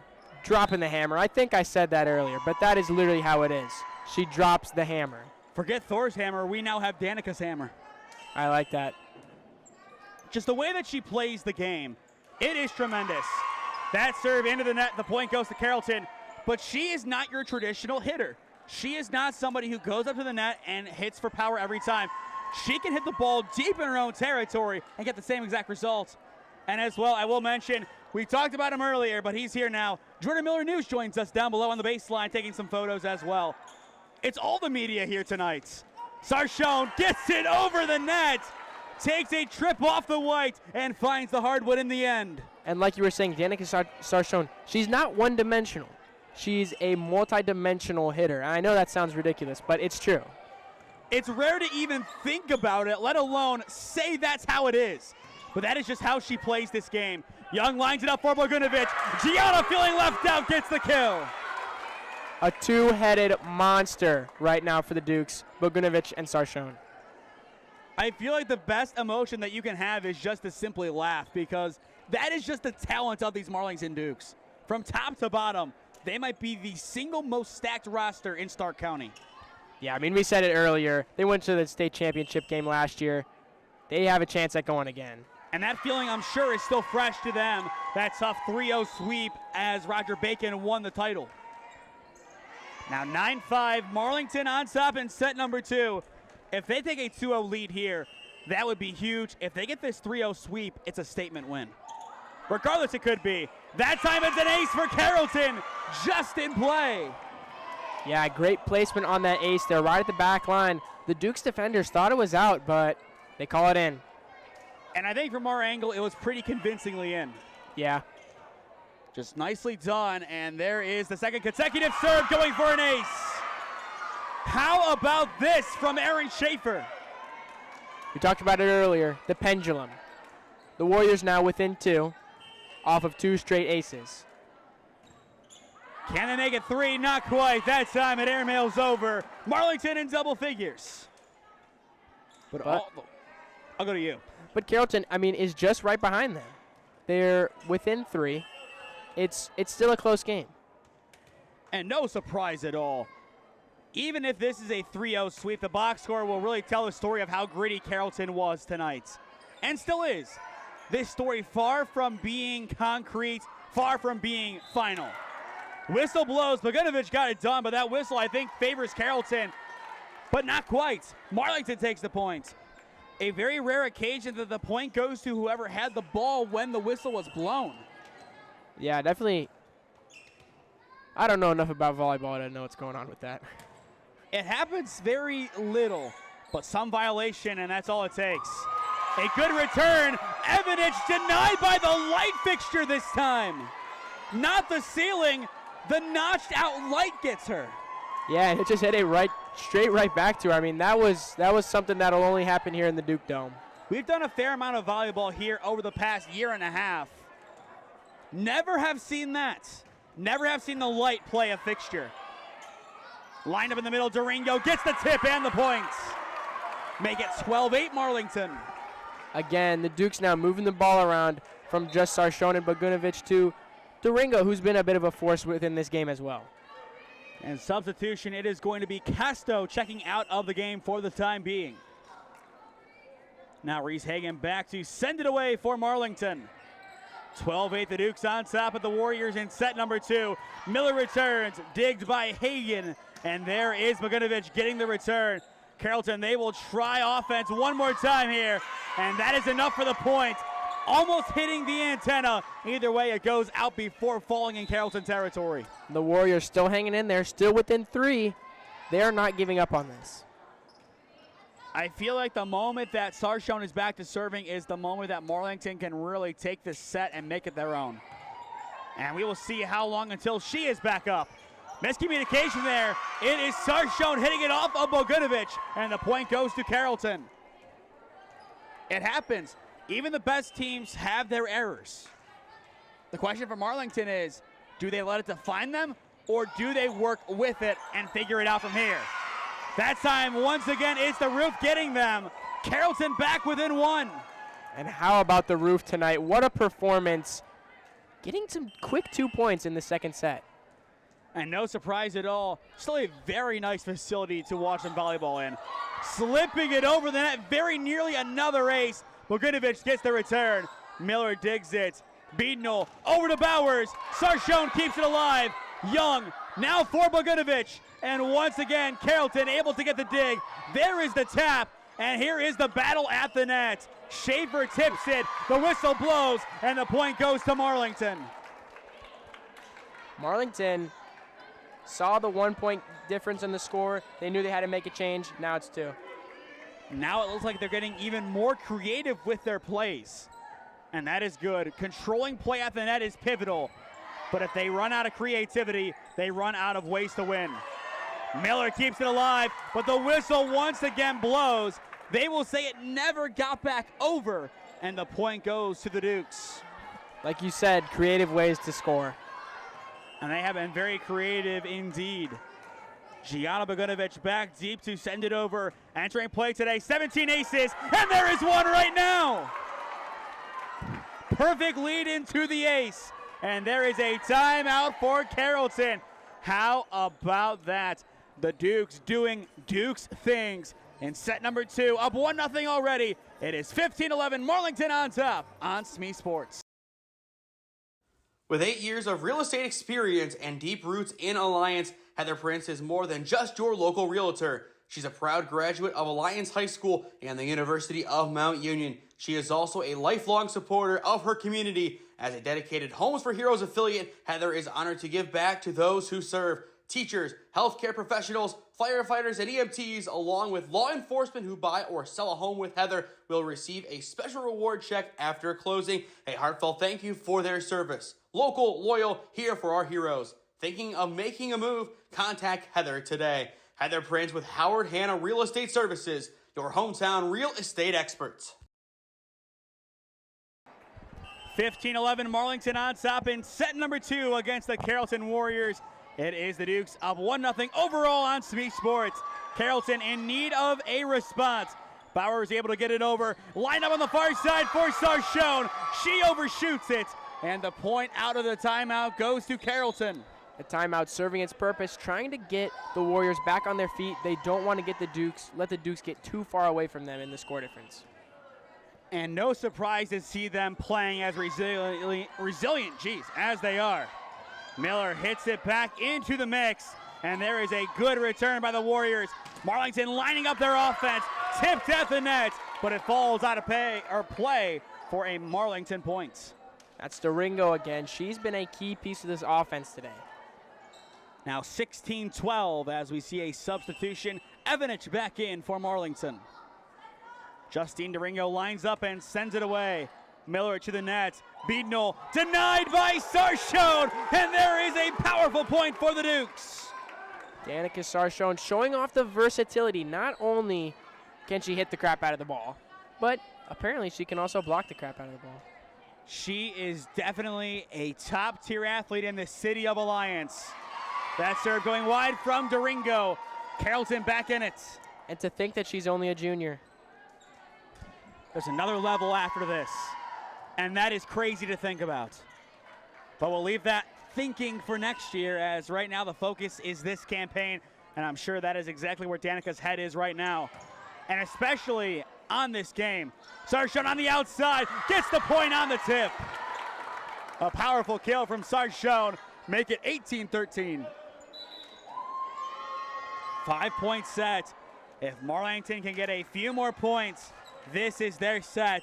dropping the hammer. I think I said that earlier, but that is literally how it is. She drops the hammer. Forget Thor's hammer. We now have Danica's hammer. I like that. Just the way that she plays the game, it is tremendous. That serve into the net. The point goes to Carrollton. But she is not your traditional hitter. She is not somebody who goes up to the net and hits for power every time. She can hit the ball deep in her own territory and get the same exact result. And as well, I will mention, we talked about him earlier, but he's here now. Jordan Miller News joins us down below on the baseline, taking some photos as well. It's all the media here tonight. Sarchone gets it over the net, takes a trip off the white, and finds the hardwood in the end. And like you were saying, Danica Sarchone, she's not one-dimensional. She's a multi-dimensional hitter. And I know that sounds ridiculous, but it's true. It's rare to even think about it, let alone say that's how it is. But that is just how she plays this game. Young lines it up for Bogdanovic. Gianna feeling left out, gets the kill. A two-headed monster right now for the Dukes, Bogdanovic and Sarchone. I feel like the best emotion that you can have is just to simply laugh, because that is just the talent of these Marlington Dukes. From top to bottom, they might be the single most stacked roster in Stark County. Yeah, I mean, we said it earlier. They went to the state championship game last year. They have a chance at going again. And that feeling, I'm sure, is still fresh to them. That tough 3-0 sweep as Roger Bacon won the title. Now 9-5, Marlington on top in set number 2. If they take a 2-0 lead here, that would be huge. If they get this 3-0 sweep, it's a statement win. Regardless, it could be. That time it's an ace for Carrollton, just in play. Yeah, great placement on that ace there, right at the back line. The Dukes defenders thought it was out, but they call it in. And I think from our angle, it was pretty convincingly in. Yeah. Just nicely done, and there is the second consecutive serve going for an ace. How about this from Aaron Schaefer? We talked about it earlier, the pendulum. The Warriors now within 2, off of 2 straight aces. Can they make it 3? Not quite. That time it airmails over. Marlington in double figures. But I'll go to you. But Carrollton, I mean, is just right behind them. They're within 3. It's still a close game. And no surprise at all. Even if this is a 3-0 sweep, the box score will really tell the story of how gritty Carrollton was tonight. And still is. This story far from being concrete, far from being final. Whistle blows. Bogdanovic got it done, but that whistle, I think, favors Carrollton. But not quite. Marlington takes the point. A very rare occasion that the point goes to whoever had the ball when the whistle was blown. Yeah, definitely. I don't know enough about volleyball to know what's going on with that. It happens very little, but some violation, and that's all it takes. A good return. Evidence denied by the light fixture this time. Not the ceiling. The notched out light gets her. Yeah, and it just hit it straight right back to her. I mean, that was something that'll only happen here in the Duke Dome. We've done a fair amount of volleyball here over the past year and a half. Never have seen that. Never have seen the light play a fixture. Lined up in the middle, Durango gets the tip and the points. Make it 12-8 Marlington. Again, the Dukes now moving the ball around from just Sarchone and Bogdanovic to Durango, who's been a bit of a force within this game as well. And substitution, it is going to be Casto checking out of the game for the time being. Now Reese Hagan back to send it away for Marlington. 12-8, the Dukes on top of the Warriors in set number 2. Miller returns, digged by Hagan, and there is Bogdanovic getting the return. Carrollton, they will try offense one more time here, and that is enough for the point. Almost hitting the antenna. Either way, it goes out before falling in Carrollton territory. The Warriors still hanging in there, still within 3. They're not giving up on this. I feel like the moment that Sarchone is back to serving is the moment that Marlington can really take this set and make it their own. And we will see how long until she is back up. Miscommunication there. It is Sarchone hitting it off of Bogdanovic, and the point goes to Carrollton. It happens. Even the best teams have their errors. The question for Marlington is, do they let it define them, or do they work with it and figure it out from here? That time, once again, it's the roof getting them. Carrollton back within 1. And how about the roof tonight? What a performance. Getting some quick 2 points in the second set. And no surprise at all, still a very nice facility to watch them volleyball in. Slipping it over the net, very nearly another ace. Bogdanovic gets the return. Miller digs it. Beadnell over to Bowers. Sarchone keeps it alive. Young now for Bogdanovic. And once again, Carrollton able to get the dig. There is the tap. And here is the battle at the net. Schaefer tips it. The whistle blows. And the point goes to Marlington. Marlington saw the 1 point difference in the score. They knew they had to make a change. Now it's 2. Now it looks like they're getting even more creative with their plays, and that is good. Controlling play at the net is pivotal, but if they run out of creativity, they run out of ways to win. Miller keeps it alive, but the whistle once again blows. They will say it never got back over, and the point goes to the Dukes. Like you said, creative ways to score. And they have been very creative indeed. Gianna Bogunovic back deep to send it over. Entering play today, 17 aces, and there is one right now. Perfect lead into the ace, and there is a timeout for Carrollton. How about that? The Dukes doing Dukes things in set number 2, up 1-0 already. It is 15-11, Marlington on top on SmeeSports. With 8 years of real estate experience and deep roots in Alliance, Heather Prince is more than just your local realtor. She's a proud graduate of Alliance High School and the University of Mount Union. She is also a lifelong supporter of her community. As a dedicated Homes for Heroes affiliate, Heather is honored to give back to those who serve. Teachers, healthcare professionals, firefighters, and EMTs, along with law enforcement who buy or sell a home with Heather, will receive a special reward check after closing. A heartfelt thank you for their service. Local, loyal, here for our heroes. Thinking of making a move? Contact Heather today. Heather Prince with Howard Hanna Real Estate Services, your hometown real estate experts. 15-11, Marlington on top in set number 2 against the Carrollton Warriors. It is the Dukes up 1-0 overall on SmeeSports. Carrollton in need of a response. Bauer is able to get it over. Lined up on the far side for Sarchone. She overshoots it. And the point out of the timeout goes to Carrollton. A timeout serving its purpose, trying to get the Warriors back on their feet. They don't want to get let the Dukes get too far away from them in the score difference. And no surprise to see them playing as resilient, as they are. Miller hits it back into the mix, and there is a good return by the Warriors. Marlington lining up their offense, tipped at the net, but it falls out of play for a Marlington point. That's Doringo again. She's been a key piece of this offense today. Now 16-12 as we see a substitution. Evanich back in for Marlington. Justine Doringo lines up and sends it away. Miller to the net. Beadnell denied by Sarchone, and there is a powerful point for the Dukes. Danica Sarchone showing off the versatility. Not only can she hit the crap out of the ball, but apparently she can also block the crap out of the ball. She is definitely a top-tier athlete in the city of Alliance. That serve going wide from Doringo. Carrollton back in it. And to think that she's only a junior. There's another level after this, and that is crazy to think about. But we'll leave that thinking for next year, as right now the focus is this campaign, and I'm sure that is exactly where Danica's head is right now, and especially on this game. Sarchone on the outside, gets the point on the tip. A powerful kill from Sarchone, make it 18-13. 5-point set. If Marlington can get a few more points, this is their set,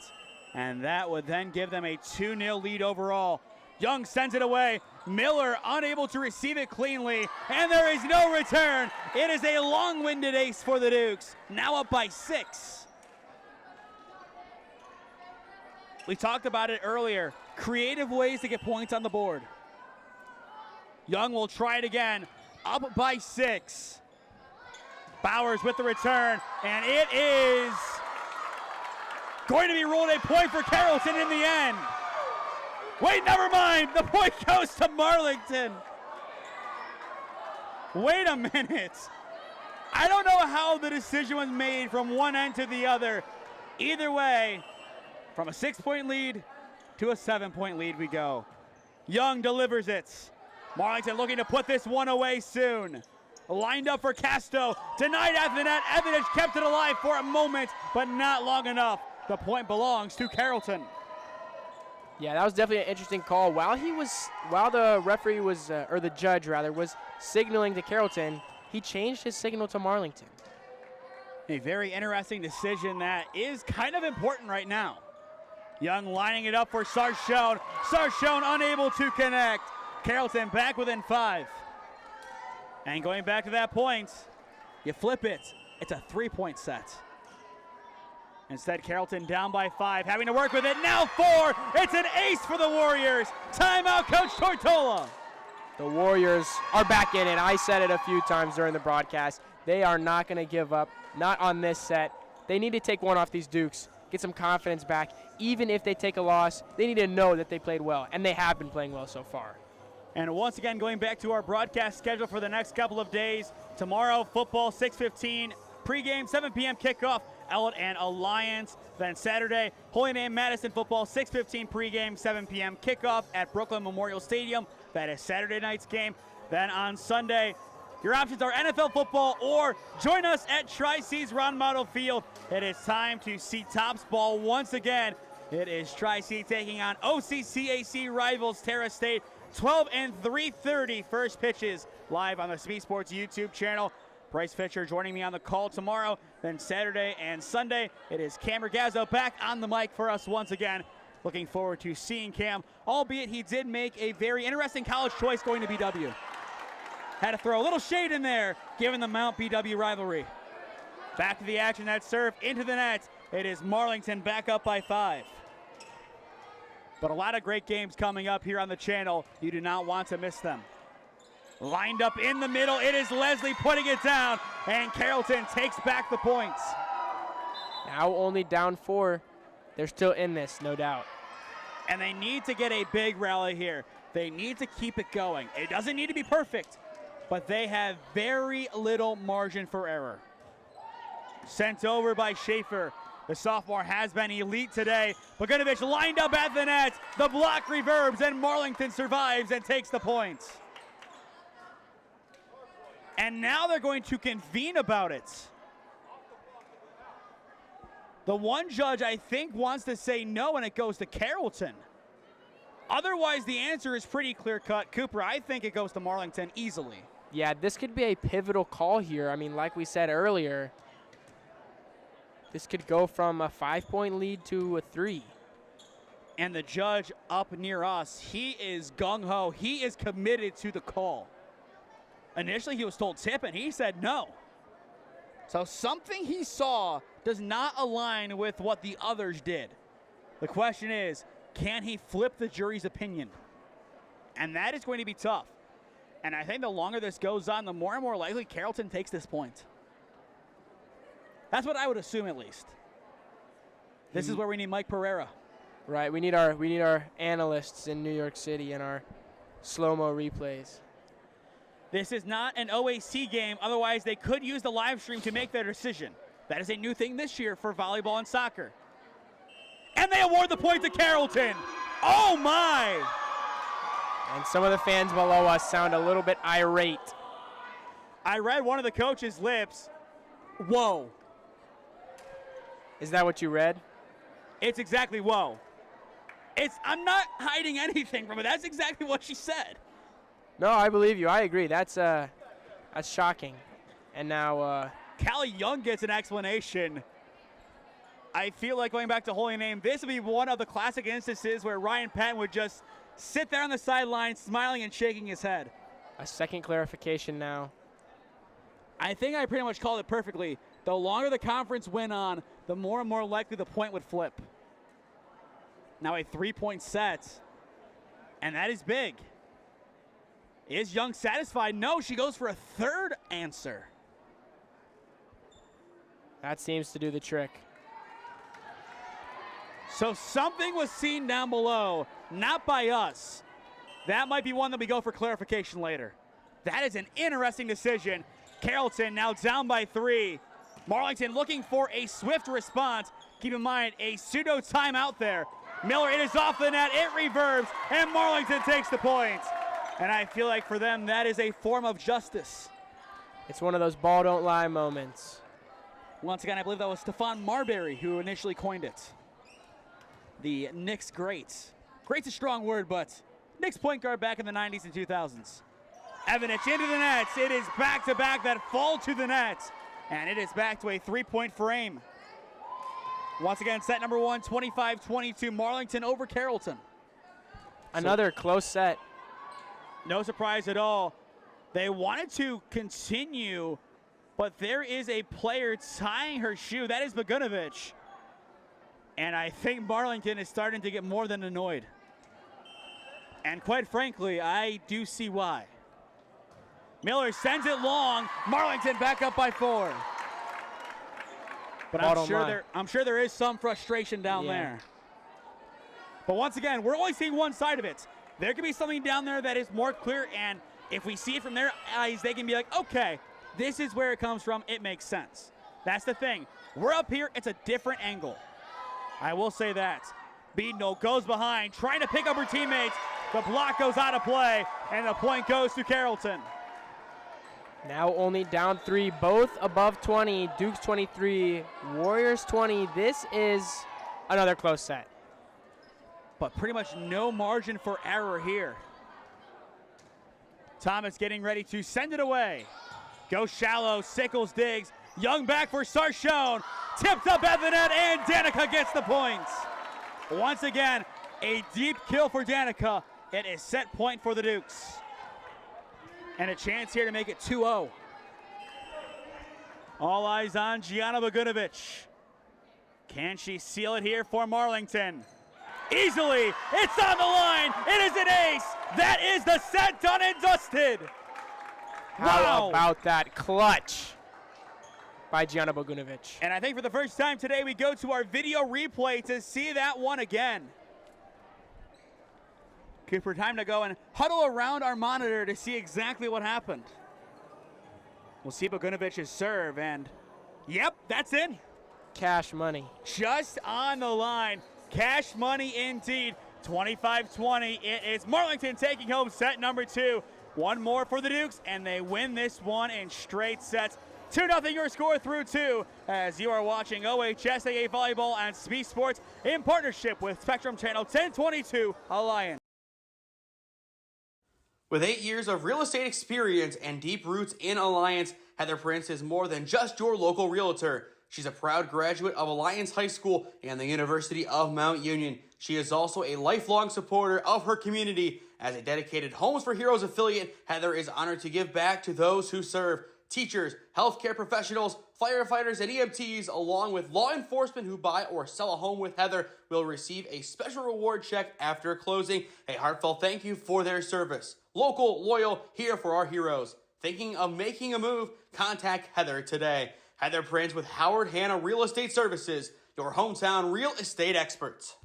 and that would then give them a 2-0 lead overall. Young sends it away. Miller unable to receive it cleanly, and there is no return. It is a long-winded ace for the Dukes, now up by 6. We talked about it earlier. Creative ways to get points on the board. Young will try it again, up by 6. Bowers with the return, and it is going to be ruled a point for Carrollton in the end. Wait, never mind. The point goes to Marlington. Wait a minute. I don't know how the decision was made from one end to the other. Either way, from a 6-point lead to a 7-point lead we go. Young delivers it. Marlington looking to put this one away soon. Lined up for Casto, denied at the net. Evidence kept it alive for a moment, but not long enough. The point belongs to Carrollton. Yeah, that was definitely an interesting call. While the referee was, or the judge rather, was signaling to Carrollton, he changed his signal to Marlington. A very interesting decision that is kind of important right now. Young lining it up for Sarchone. Sarchone unable to connect. Carrollton back within 5. And going back to that point, you flip it. It's a 3-point set. Instead, Carrollton down by 5, having to work with it. Now 4. It's an ace for the Warriors. Timeout, Coach Tortola. The Warriors are back in it. I said it a few times during the broadcast. They are not going to give up, not on this set. They need to take one off these Dukes, get some confidence back. Even if they take a loss, they need to know that they played well, and they have been playing well so far. And once again, going back to our broadcast schedule for the next couple of days. Tomorrow, football, 6:15. Pregame, 7 p.m. kickoff, Ellet and Alliance. Then Saturday, Holy Name Madison football, 6:15 pregame, 7 p.m. kickoff at Brooklyn Memorial Stadium. That is Saturday night's game. Then on Sunday, your options are NFL football or join us at Tri-C's Ron Model Field. It is time to see Tops ball once again. It is Tri-C taking on OCCAC rivals Terra State. 12 and 3:30 first pitches live on the SmeeSports YouTube channel. Bryce Fisher joining me on the call tomorrow. Then Saturday and Sunday, it is Cam Ragazzo back on the mic for us once again. Looking forward to seeing Cam, albeit he did make a very interesting college choice going to BW. Had to throw a little shade in there, given the Mount BW rivalry. Back to the action, that serve into the net. It is Marlington back up by 5. But a lot of great games coming up here on the channel. You do not want to miss them. Lined up in the middle, it is Leslie putting it down, and Carrollton takes back the points. Now only down 4. They're still in this, no doubt. And they need to get a big rally here. They need to keep it going. It doesn't need to be perfect, but they have very little margin for error. Sent over by Schaefer. The sophomore has been elite today. Bogunovich lined up at the net. The block reverbs, and Marlington survives and takes the points. And now they're going to convene about it. The one judge, I think, wants to say no, and it goes to Carrollton. Otherwise, the answer is pretty clear-cut. Cooper, I think it goes to Marlington easily. Yeah, this could be a pivotal call here. I mean, like we said earlier, this could go from a 5-point lead to a 3. And the judge up near us, he is gung-ho. He is committed to the call. Initially, he was told tip, and he said no. So something he saw does not align with what the others did. The question is, can he flip the jury's opinion? And that is going to be tough. And I think the longer this goes on, the more and more likely Carrollton takes this point. That's what I would assume, at least. This is where we need Mike Pereira. Right, we need our analysts in New York City and our slow-mo replays. This is not an OAC game, otherwise they could use the live stream to make their decision. That is a new thing this year for volleyball and soccer. And they award the point to Carrollton. Oh my! And some of the fans below us sound a little bit irate. I read one of the coach's lips. Whoa. Is that what you read? It's exactly whoa. I'm not hiding anything from it. That's exactly what she said. No, I believe you. I agree. That's shocking. And now Callie Young gets an explanation. I feel like going back to Holy Name, this would be one of the classic instances where Ryan Patton would just sit there on the sideline smiling and shaking his head. A second clarification now. I think I pretty much called it perfectly. The longer the conference went on, the more and more likely the point would flip. Now a 3-point set, and that is big. Is Young satisfied? No, she goes for a third answer. That seems to do the trick. So something was seen down below, not by us. That might be one that we go for clarification later. That is an interesting decision. Carrollton now down by 3. Marlington looking for a swift response. Keep in mind, a pseudo timeout there. Miller, it is off the net, it reverbs, and Marlington takes the point. And I feel like for them, that is a form of justice. It's one of those ball don't lie moments. Once again, I believe that was Stefan Marbury who initially coined it. The Knicks greats. Great's a strong word, but Knicks point guard back in the 90s and 2000s. Evanich into the nets. It is back-to-back that fall to the net. And it is back to a 3-point frame. Once again, set number 1, 25-22. Marlington over Carrollton. Another close set. no surprise at all. They wanted to continue, but there is a player tying her shoe. That is Bogunovic. And I think Marlington is starting to get more than annoyed. And quite frankly, I do see why. Miller sends it long. Marlington back up by 4. But I'm sure there is some frustration down there. But once again, we're only seeing one side of it. There could be something down there that is more clear, and if we see it from their eyes, they can be like, okay, this is where it comes from. It makes sense. That's the thing. We're up here. It's a different angle. I will say that. Beadnell goes behind, trying to pick up her teammates. The block goes out of play, and the point goes to Carrollton. Now only down 3, both above 20. Dukes 23, Warriors 20. This is another close set. But pretty much no margin for error here. Thomas getting ready to send it away. Go shallow, Sickles digs. Young back for Sarchone. Tipped up at the net, and Danica gets the points. Once again, a deep kill for Danica. It is set point for the Dukes. And a chance here to make it 2-0. All eyes on Gianna Bogunovic. Can she seal it here for Marlington? Easily, it's on the line. It is an ace. That is the set, done and dusted. How about that clutch by Gianna Bogunovic? And I think for the first time today, we go to our video replay to see that one again. Cooper, time to go and huddle around our monitor to see exactly what happened. We'll see Bogunovic's serve, and yep, that's in. Cash money. Just on the line. Cash money indeed. 25-20. It is Marlington taking home set number 2. One more for the Dukes, and they win this one in straight sets. 2-0 your score through 2 as you are watching OHSAA Volleyball and SmeeSports in partnership with Spectrum Channel 1022 Alliance. With 8 years of real estate experience and deep roots in Alliance, Heather Prince is more than just your local realtor. She's a proud graduate of Alliance High School and the University of Mount Union. She is also a lifelong supporter of her community. As a dedicated Homes for Heroes affiliate, Heather is honored to give back to those who serve. Teachers, healthcare professionals, firefighters, and EMTs, along with law enforcement who buy or sell a home with Heather, will receive a special reward check after closing. A heartfelt thank you for their service. Local, loyal, here for our heroes. Thinking of making a move? Contact Heather today. Heather Prince with Howard Hanna Real Estate Services, your hometown real estate experts.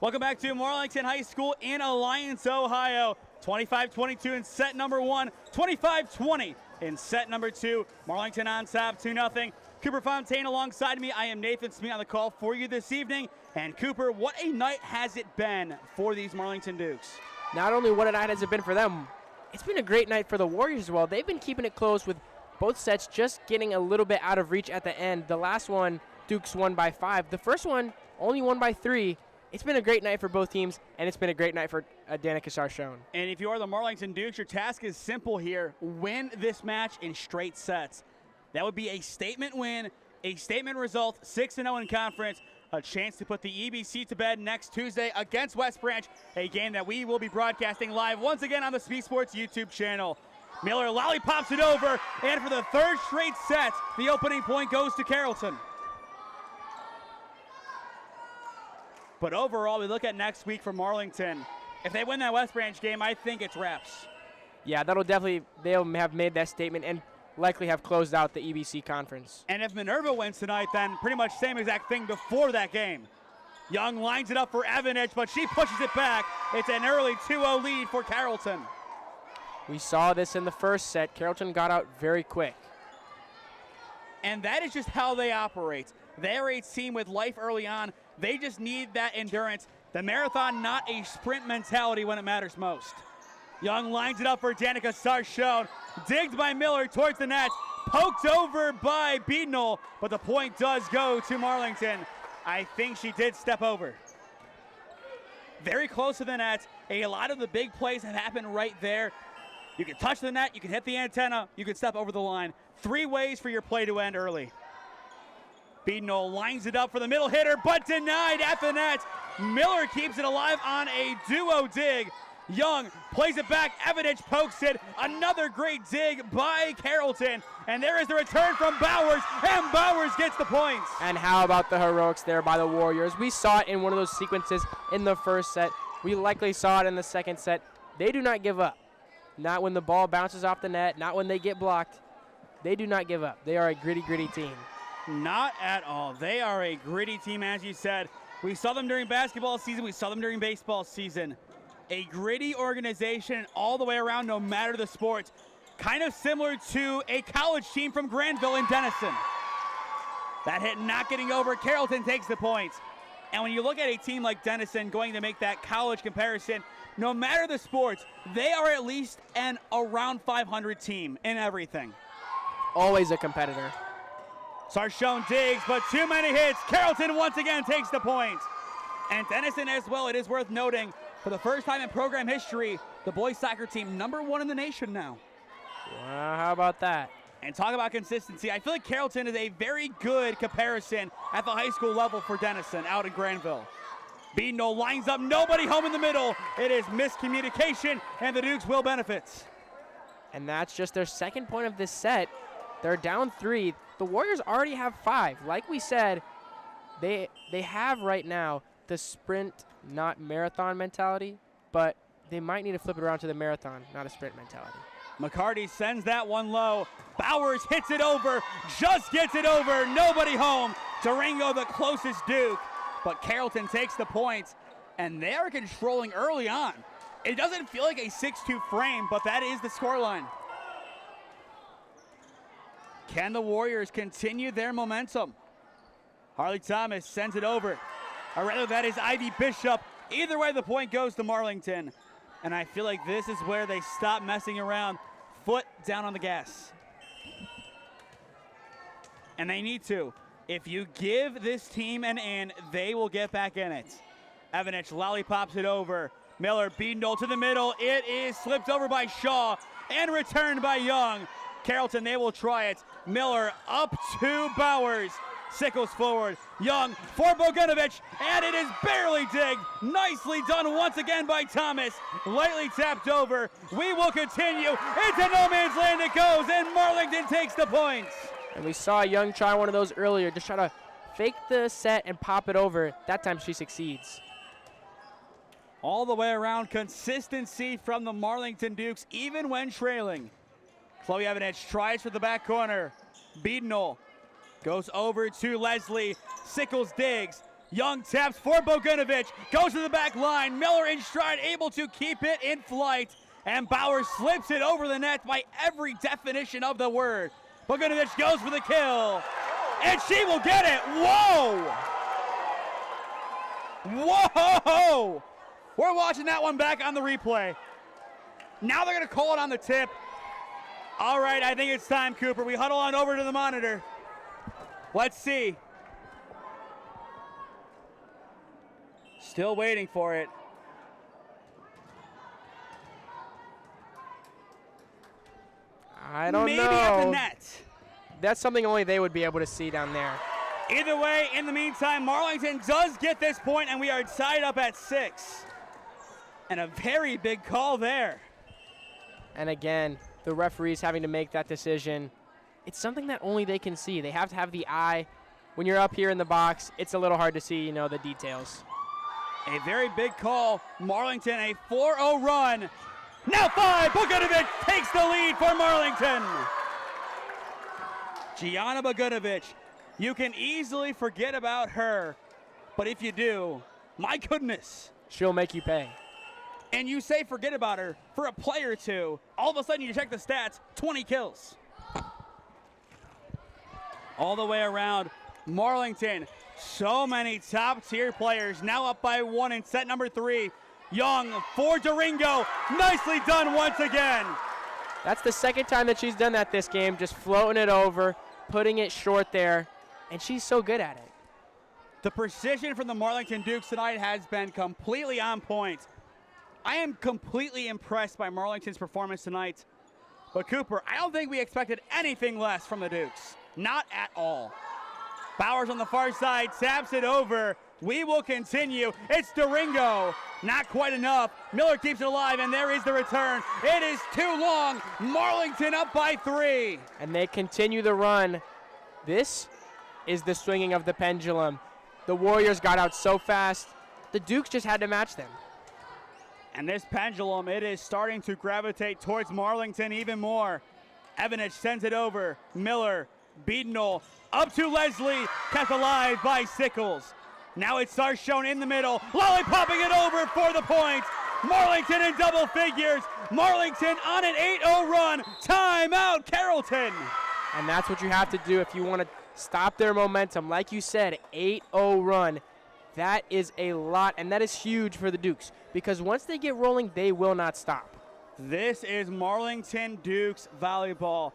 Welcome back to Marlington High School in Alliance, Ohio. 25-22 in set number 1, 25-20 in set number 2. Marlington on top, 2-0. Cooper Fontaine alongside me. I am Nathan Smee on the call for you this evening. And Cooper, what a night has it been for these Marlington Dukes? Not only what a night has it been for them, it's been a great night for the Warriors as well. They've been keeping it close with both sets just getting a little bit out of reach at the end. The last one, Dukes won by 5. The first one only won by 3. It's been a great night for both teams, and it's been a great night for Danica Sarchone. And if you are the Marlington Dukes, your task is simple here. Win this match in straight sets. That would be a statement win, a statement result, 6-0 in conference, a chance to put the EBC to bed next Tuesday against West Branch, a game that we will be broadcasting live once again on the SmeeSports YouTube channel. Miller lollipops it over, and for the third straight set, the opening point goes to Carrollton. But overall, we look at next week for Marlington. If they win that West Branch game, I think it's wraps. Yeah, they'll have made that statement and likely have closed out the EBC conference. And if Minerva wins tonight, then pretty much same exact thing before that game. Young lines it up for Evanich, but she pushes it back. It's an early 2-0 lead for Carrollton. We saw this in the first set. Carrollton got out very quick. And that is just how they operate. They're a team with life early on. They just need that endurance. The marathon, not a sprint mentality when it matters most. Young lines it up for Danica Sarchone. Digged by Miller towards the net. Poked over by Beadnell, but the point does go to Marlington. I think she did step over. Very close to the net. A lot of the big plays have happened right there. You can touch the net, you can hit the antenna, you can step over the line. 3 ways for your play to end early. Beadnell lines it up for the middle hitter, but denied at the net. Miller keeps it alive on a duo dig. Young plays it back, Evanich pokes it. Another great dig by Carrollton. And there is the return from Bowers, and Bowers gets the points. And how about the heroics there by the Warriors? We saw it in one of those sequences in the first set. We likely saw it in the second set. They do not give up. Not when the ball bounces off the net, not when they get blocked. They do not give up. They are a gritty, gritty team. Not at all. They are a gritty team, as you said. We saw them during basketball season. We saw them during baseball season. A gritty organization all the way around, no matter the sport. Kind of similar to a college team from Granville and Denison. That hit not getting over. Carrollton takes the points. And when you look at a team like Denison going to make that college comparison, no matter the sports, they are at least an around 500 team in everything. Always a competitor. Sarchone digs, but too many hits. Carrollton once again takes the point. And Denison as well, it is worth noting, for the first time in program history, the boys soccer team #1 in the nation now. How about that? And talk about consistency. I feel like Carrollton is a very good comparison at the high school level for Denison out in Granville. Beadnell lines up, nobody home in the middle. It is miscommunication, and the Dukes will benefit. And that's just their second point of this set. They're down 3. The Warriors already have 5. Like we said, they have right now the sprint, not marathon mentality, but they might need to flip it around to the marathon, not a sprint mentality. McCarty sends that one low. Bowers hits it over, just gets it over, nobody home. Durango the closest Duke, but Carrollton takes the points, and they are controlling early on. It doesn't feel like a 6-2 frame, but that is the scoreline. Can the Warriors continue their momentum? Harley Thomas sends it over. Or rather, that is Ivy Bishop. Either way, the point goes to Marlington. And I feel like this is where they stop messing around. Foot down on the gas. And they need to. If you give this team an in, they will get back in it. Evanich lollipops it over. Miller, Beadnell to the middle. It is slipped over by Shaw and returned by Young. Carrollton, they will try it. Miller up to Bowers. Sickles forward. Young for Bogdanovich, and it is barely digged. Nicely done once again by Thomas. Lightly tapped over. We will continue. Into no man's land it goes, and Marlington takes the points. And we saw Young try one of those earlier, just try to fake the set and pop it over. That time she succeeds. All the way around, consistency from the Marlington Dukes, even when trailing. Chloe Evanich tries for the back corner. Beadnell goes over to Leslie. Sickles digs. Young taps for Bogdanovich. Goes to the back line. Miller in stride, able to keep it in flight. And Bauer slips it over the net by every definition of the word. Bogdanovich goes for the kill. and she will get it. Whoa! Whoa! We're watching that one back on the replay. Now they're going to call it on the tip. All right, I think it's time, Cooper. We huddle on over to the monitor. Let's see. Still waiting for it. I don't know. Maybe at the net. That's something only they would be able to see down there. Either way, in the meantime, Marlington does get this point, and we are tied up at 6. And a very big call there. And again, the referees having to make that decision. It's something that only they can see. They have to have the eye. When you're up here in the box, it's a little hard to see, the details. A very big call. Marlington, a 4-0 run. Now 5. Bogdanovic takes the lead for Marlington. Gianna Bogdanovic. You can easily forget about her, but if you do, my goodness. She'll make you pay. And you say forget about her for a play or two, all of a sudden you check the stats, 20 kills. All the way around, Marlington, so many top-tier players, now up by 1 in set number 3. Young for Duringo, nicely done once again. That's the second time that she's done that this game, just floating it over, putting it short there, and she's so good at it. The precision from the Marlington Dukes tonight has been completely on point. I am completely impressed by Marlington's performance tonight. But Cooper, I don't think we expected anything less from the Dukes. Not at all. Bowers on the far side taps it over. We will continue. It's Duringo. Not quite enough. Miller keeps it alive, and there is the return. It is too long. Marlington up by 3. And they continue the run. This is the swinging of the pendulum. The Warriors got out so fast. The Dukes just had to match them. And this pendulum, it is starting to gravitate towards Marlington even more. Evanich sends it over. Miller, Beadnell, up to Leslie, kept alive by Sickles. Now it's Sarshone in the middle, lollipopping it over for the point. Marlington in double figures. Marlington on an 8-0 run. Timeout, Carrollton. And that's what you have to do if you want to stop their momentum. Like you said, 8-0 run. That is a lot, and that is huge for the Dukes because once they get rolling, they will not stop. This is Marlington Dukes volleyball.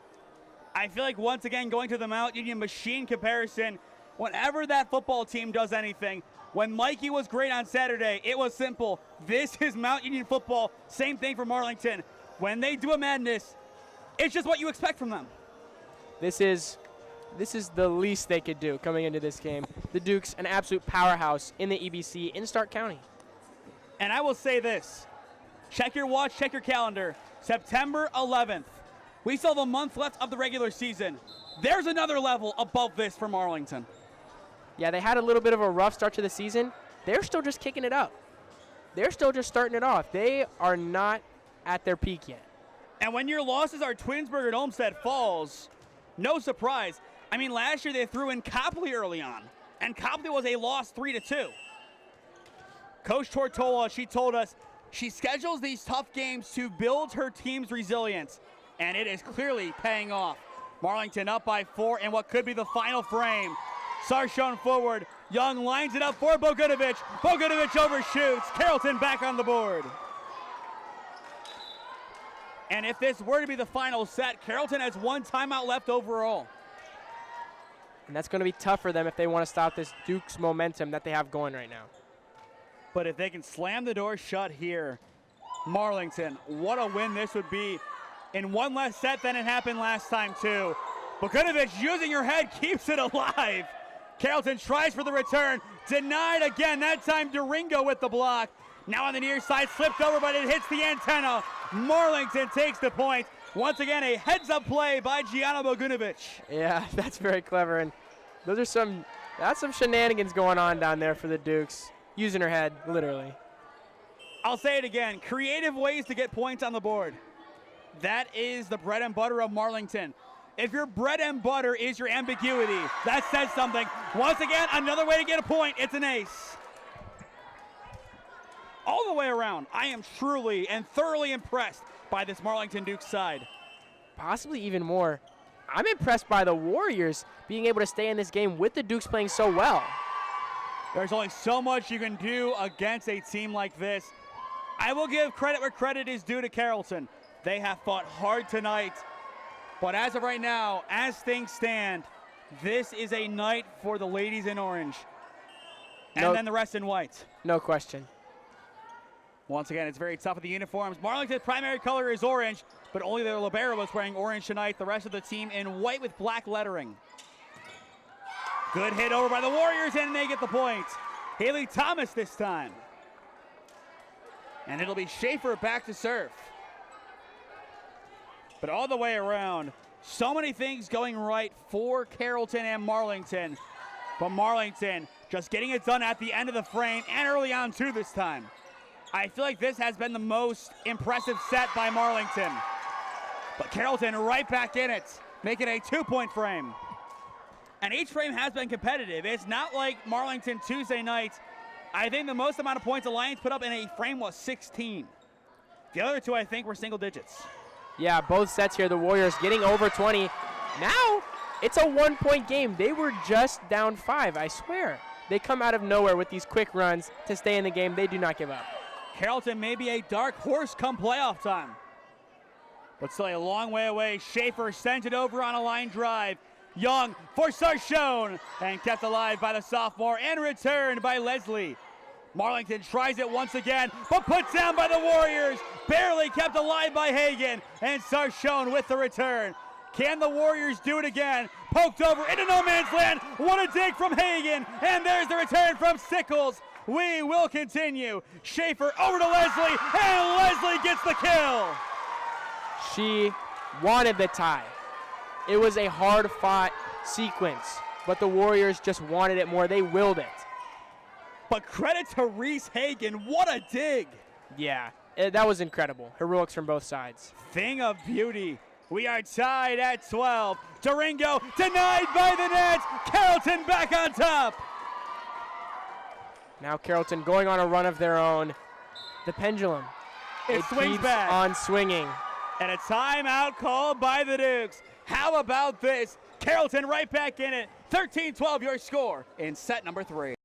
I feel like once again going to the Mount Union machine comparison, whenever that football team does anything, when Mikey was great on Saturday, it was simple. This is Mount Union football. Same thing for Marlington. When they do a madness, it's just what you expect from them. This is the least they could do coming into this game. The Dukes, an absolute powerhouse in the EBC in Stark County. And I will say this. Check your watch, check your calendar. September 11th. We still have a month left of the regular season. There's another level above this for Marlington. Yeah, they had a little bit of a rough start to the season. They're still just kicking it up. They're still just starting it off. They are not at their peak yet. And when your losses are Twinsburg and Olmsted Falls, no surprise. I mean, last year they threw in Copley early on, and Copley was a loss 3-2. Coach Tortola, she told us she schedules these tough games to build her team's resilience, and it is clearly paying off. Marlington up by 4 in what could be the final frame. Sarshone forward. Young lines it up for Bogdanovic. Bogdanovic overshoots. Carrollton back on the board. And if this were to be the final set, Carrollton has 1 timeout left overall. And that's going to be tough for them if they want to stop this Dukes momentum that they have going right now. But if they can slam the door shut here, Marlington, what a win this would be. In 1 less set than it happened last time too. Bogdanovic using her head keeps it alive. Carrollton tries for the return. Denied again, that time Duringo with the block. Now on the near side, slipped over, but it hits the antenna. Marlington takes the point. Once again, a heads-up play by Gianna Bogdanovic. Yeah, that's very clever, and that's some shenanigans going on down there for the Dukes. Using her head, literally. I'll say it again, creative ways to get points on the board. That is the bread and butter of Marlington. If your bread and butter is your ambiguity, that says something. Once again, another way to get a point. It's an ace. All the way around, I am truly and thoroughly impressed by this Marlington Dukes side. Possibly even more. I'm impressed by the Warriors being able to stay in this game with the Dukes playing so well. There's only so much you can do against a team like this. I will give credit where credit is due to Carrollton. They have fought hard tonight. But as of right now, as things stand, this is a night for the ladies in orange. And then the rest in white. No question. Once again, it's very tough with the uniforms. Marlington's primary color is orange, but only their libero is wearing orange tonight. The rest of the team in white with black lettering. Good hit over by the Warriors, and they get the point. Haley Thomas this time. And it'll be Schaefer back to serve. But all the way around, so many things going right for Carrollton and Marlington. But Marlington just getting it done at the end of the frame and early on too this time. I feel like this has been the most impressive set by Marlington. But Carrollton right back in it, making a 2-point frame. And each frame has been competitive. It's not like Marlington Tuesday night. I think the most amount of points Alliance put up in a frame was 16. The other two, I think, were single digits. Yeah, both sets here, the Warriors getting over 20. Now, it's a 1-point game. They were just down 5, I swear. They come out of nowhere with these quick runs to stay in the game. They do not give up. Carrollton may be a dark horse come playoff time, but still a long way away. Schaefer sends it over on a line drive. Young for Sarchone, and kept alive by the sophomore and returned by Leslie. Marlington tries it once again, but put down by the Warriors. Barely kept alive by Hagan, and Sarchone with the return. Can the Warriors do it again? Poked over into no man's land. What a dig from Hagan, and there's the return from Sickles. We will continue. Schaefer over to Leslie, and Leslie gets the kill. She wanted the tie. It was a hard-fought sequence, but the Warriors just wanted it more. They willed it. But credit to Reese Hagan. What a dig. Yeah, that was incredible. Heroics from both sides. Thing of beauty. We are tied at 12. Durango denied by the net. Carrollton back on top. Now Carrollton going on a run of their own. The pendulum. It swings keeps back. on swinging. And a timeout called by the Dukes. How about this? Carrollton right back in it. 13-12 your score in set number 3.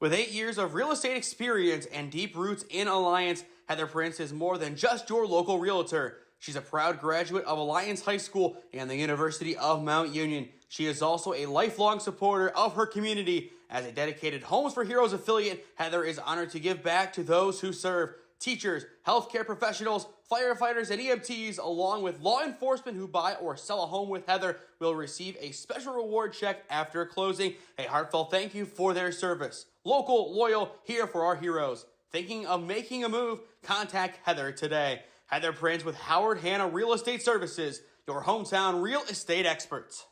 With 8 years of real estate experience and deep roots in Alliance, Heather Prince is more than just your local realtor. She's a proud graduate of Alliance High School and the University of Mount Union. She is also a lifelong supporter of her community. As a dedicated Homes for Heroes affiliate, Heather is honored to give back to those who serve. Teachers, healthcare professionals, firefighters, and EMTs, along with law enforcement who buy or sell a home with Heather, will receive a special reward check after closing. A heartfelt thank you for their service. Local, loyal, here for our heroes. Thinking of making a move? Contact Heather today. Heather Prince with Howard Hanna Real Estate Services, your hometown real estate experts.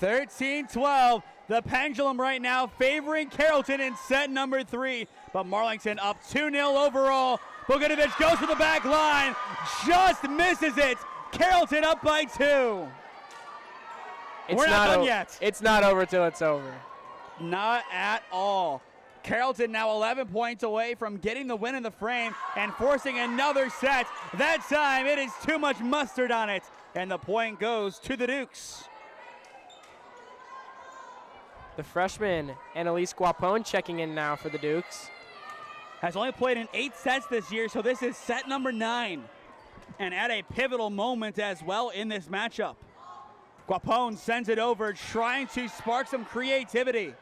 13-12. The pendulum right now favoring Carrollton in set number 3. But Marlington up 2-0 overall. Bogdanovic goes to the back line. Just misses it. Carrollton up by 2. We're not done yet. It's not over till it's over. Not at all. Carrollton now 11 points away from getting the win in the frame and forcing another set. That time it is too much mustard on it. And the point goes to the Dukes. The freshman, Annalise Guapone, checking in now for the Dukes. Has only played in 8 sets this year, so this is set number 9. And at a pivotal moment as well in this matchup. Guapone sends it over, trying to spark some creativity.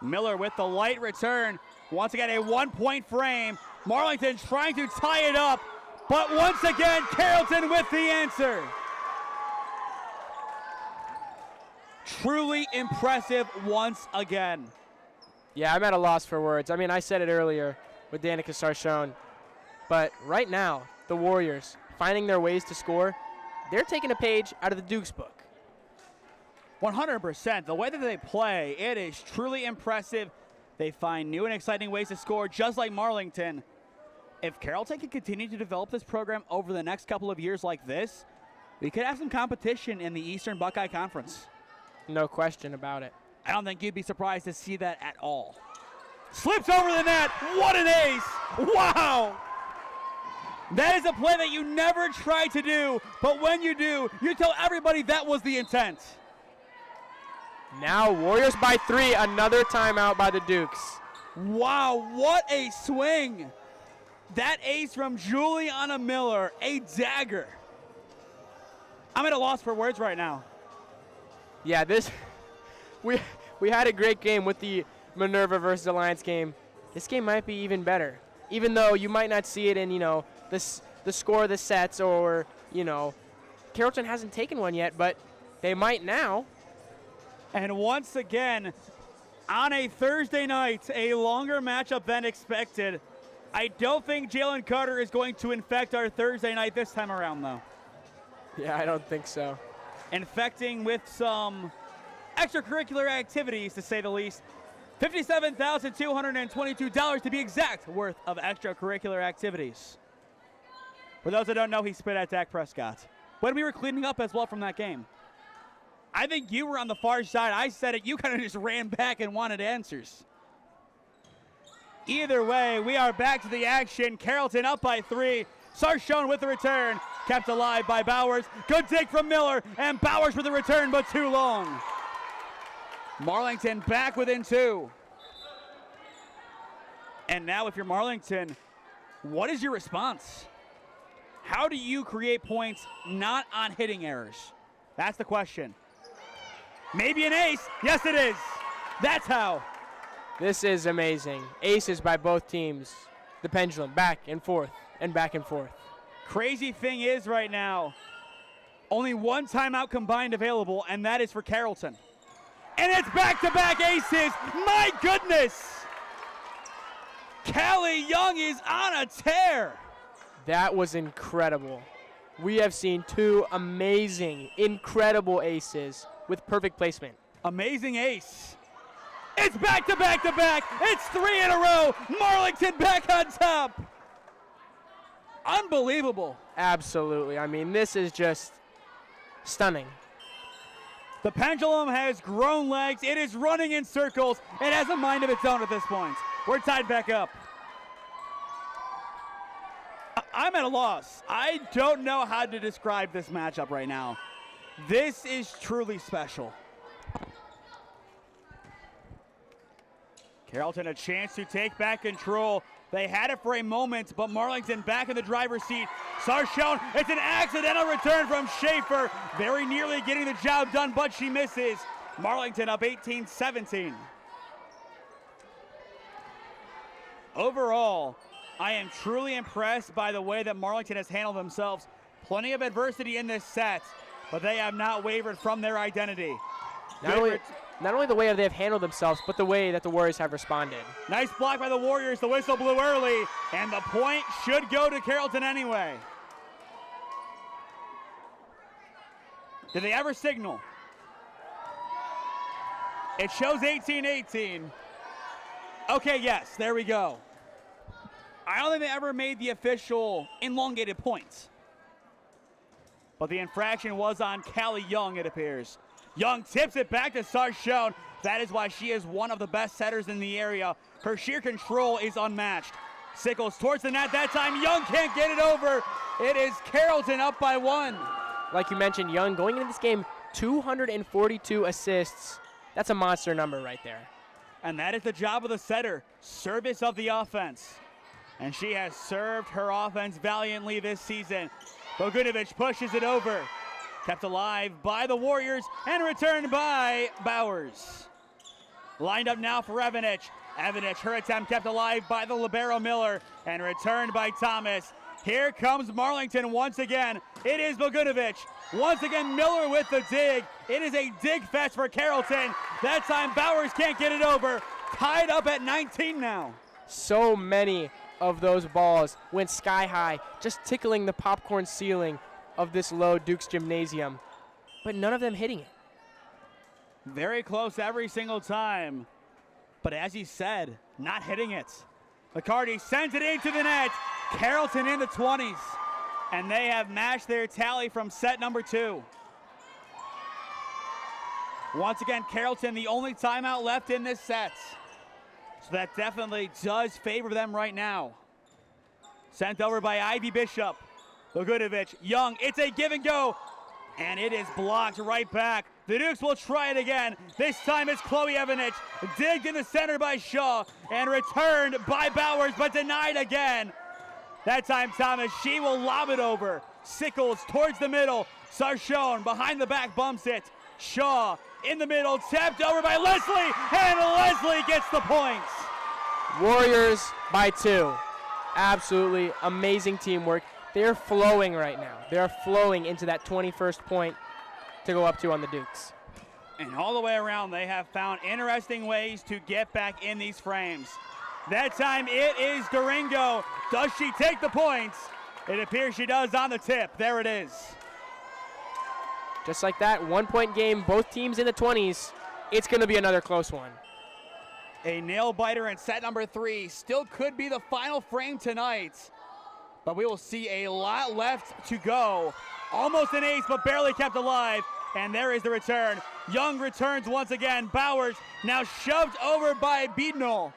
Miller with the light return. Once again, a 1-point frame. Marlington trying to tie it up, but once again, Carrollton with the answer. Truly impressive once again. Yeah, I'm at a loss for words. I mean, I said it earlier with Danica Sarchone, but right now, the Warriors finding their ways to score, they're taking a page out of the Dukes book. 100%. The way that they play, it is truly impressive. They find new and exciting ways to score, just like Marlington. If Carrollton can continue to develop this program over the next couple of years like this, we could have some competition in the Eastern Buckeye Conference. No question about it. I don't think you'd be surprised to see that at all. Slips over the net. What an ace. Wow. That is a play that you never try to do, but when you do, you tell everybody that was the intent. Now Warriors by 3, another timeout by the Dukes. Wow, what a swing. That ace from Juliana Miller, a dagger. I'm at a loss for words right now. Yeah, we had a great game with the Minerva versus Alliance game. This game might be even better, even though you might not see it in, the score of the sets or, Carrollton hasn't taken one yet, but they might now. And once again, on a Thursday night, a longer matchup than expected. I don't think Jalen Carter is going to infect our Thursday night this time around, though. Yeah, I don't think so. Infecting with some extracurricular activities, to say the least. $57,222 to be exact worth of extracurricular activities. For those that don't know, he spit at Dak Prescott when we were cleaning up as well from that game. I think you were on the far side. I said it. You kind of just ran back and wanted answers. Either way, we are back to the action. Carrollton up by 3. Sarshone with the return. Kept alive by Bowers. Good dig from Miller. And Bowers with the return, but too long. Marlington back within 2. And now if you're Marlington, what is your response? How do you create points not on hitting errors? That's the question. Maybe an ace. Yes, it is. That's how. This is amazing. Aces by both teams. The pendulum back and forth and back and forth. Crazy thing is right now, only one timeout combined available, and that is for Carrollton. And it's back-to-back aces. My goodness. Callie Young is on a tear. That was incredible. We have seen 2 amazing, incredible aces with perfect placement. Amazing ace. It's back-to-back-to-back. It's 3 in a row. Marlington back on top. Unbelievable. Absolutely. I mean, this is just stunning. The pendulum has grown legs. It is running in circles. It has a mind of its own at this point. We're tied back up. I'm at a loss. I don't know how to describe this matchup right now. This is truly special. Carrollton a chance to take back control. They had it for a moment, but Marlington back in the driver's seat. Sarshone, it's an accidental return from Schaefer. Very nearly getting the job done, but she misses. Marlington up 18-17. Overall, I am truly impressed by the way that Marlington has handled themselves. Plenty of adversity in this set, but they have not wavered from their identity. Not only the way they've handled themselves, but the way that the Warriors have responded. Nice block by the Warriors. The whistle blew early, and the point should go to Carrollton anyway. Did they ever signal? It shows 18-18. Okay, yes, there we go. I don't think they ever made the official elongated points. But the infraction was on Callie Young, it appears. Young tips it back to Sarshone. That is why she is one of the best setters in the area. Her sheer control is unmatched. Sickles towards the net. That time Young can't get it over. It is Carrollton up by 1. Like you mentioned, Young going into this game, 242 assists. That's a monster number right there. And that is the job of the setter, service of the offense. And she has served her offense valiantly this season. Bogdanovic pushes it over. Kept alive by the Warriors and returned by Bowers. Lined up now for Evanich. Evanich, her attempt kept alive by the libero Miller and returned by Thomas. Here comes Marlington once again. It is Bogdanovic. Once again, Miller with the dig. It is a dig fest for Carrollton. That time Bowers can't get it over. Tied up at 19 now. So many of those balls went sky high, just tickling the popcorn ceiling of this low Duke's gymnasium, but none of them hitting it. Very close every single time, but as he said, not hitting it. McCarty sends it into the net. Carrollton in the 20s, and they have matched their tally from set number 2. Once again, Carrollton the only timeout left in this set, so that definitely does favor them right now. Sent over by Ivy Bishop. Bogdanovic, Young, it's a give and go. And it is blocked right back. The Dukes will try it again. This time it's Chloe Evanich. Digged in the center by Shaw and returned by Bowers, but denied again. That time Thomas, she will lob it over. Sickles towards the middle. Sarchon behind the back bumps it. Shaw in the middle, tapped over by Leslie, and Leslie gets the points. Warriors by 2. Absolutely amazing teamwork. They're flowing right now. They're flowing into that 21st point to go up 2 on the Dukes. And all the way around, they have found interesting ways to get back in these frames. That time it is Durango. Does she take the points? It appears she does on the tip. There it is. Just like that, 1-point game, both teams in the 20s. It's going to be another close one. A nail biter in set number 3. Still could be the final frame tonight. But we will see a lot left to go. Almost an ace, but barely kept alive. And there is the return. Young returns once again. Bowers now shoved over by Beadnell.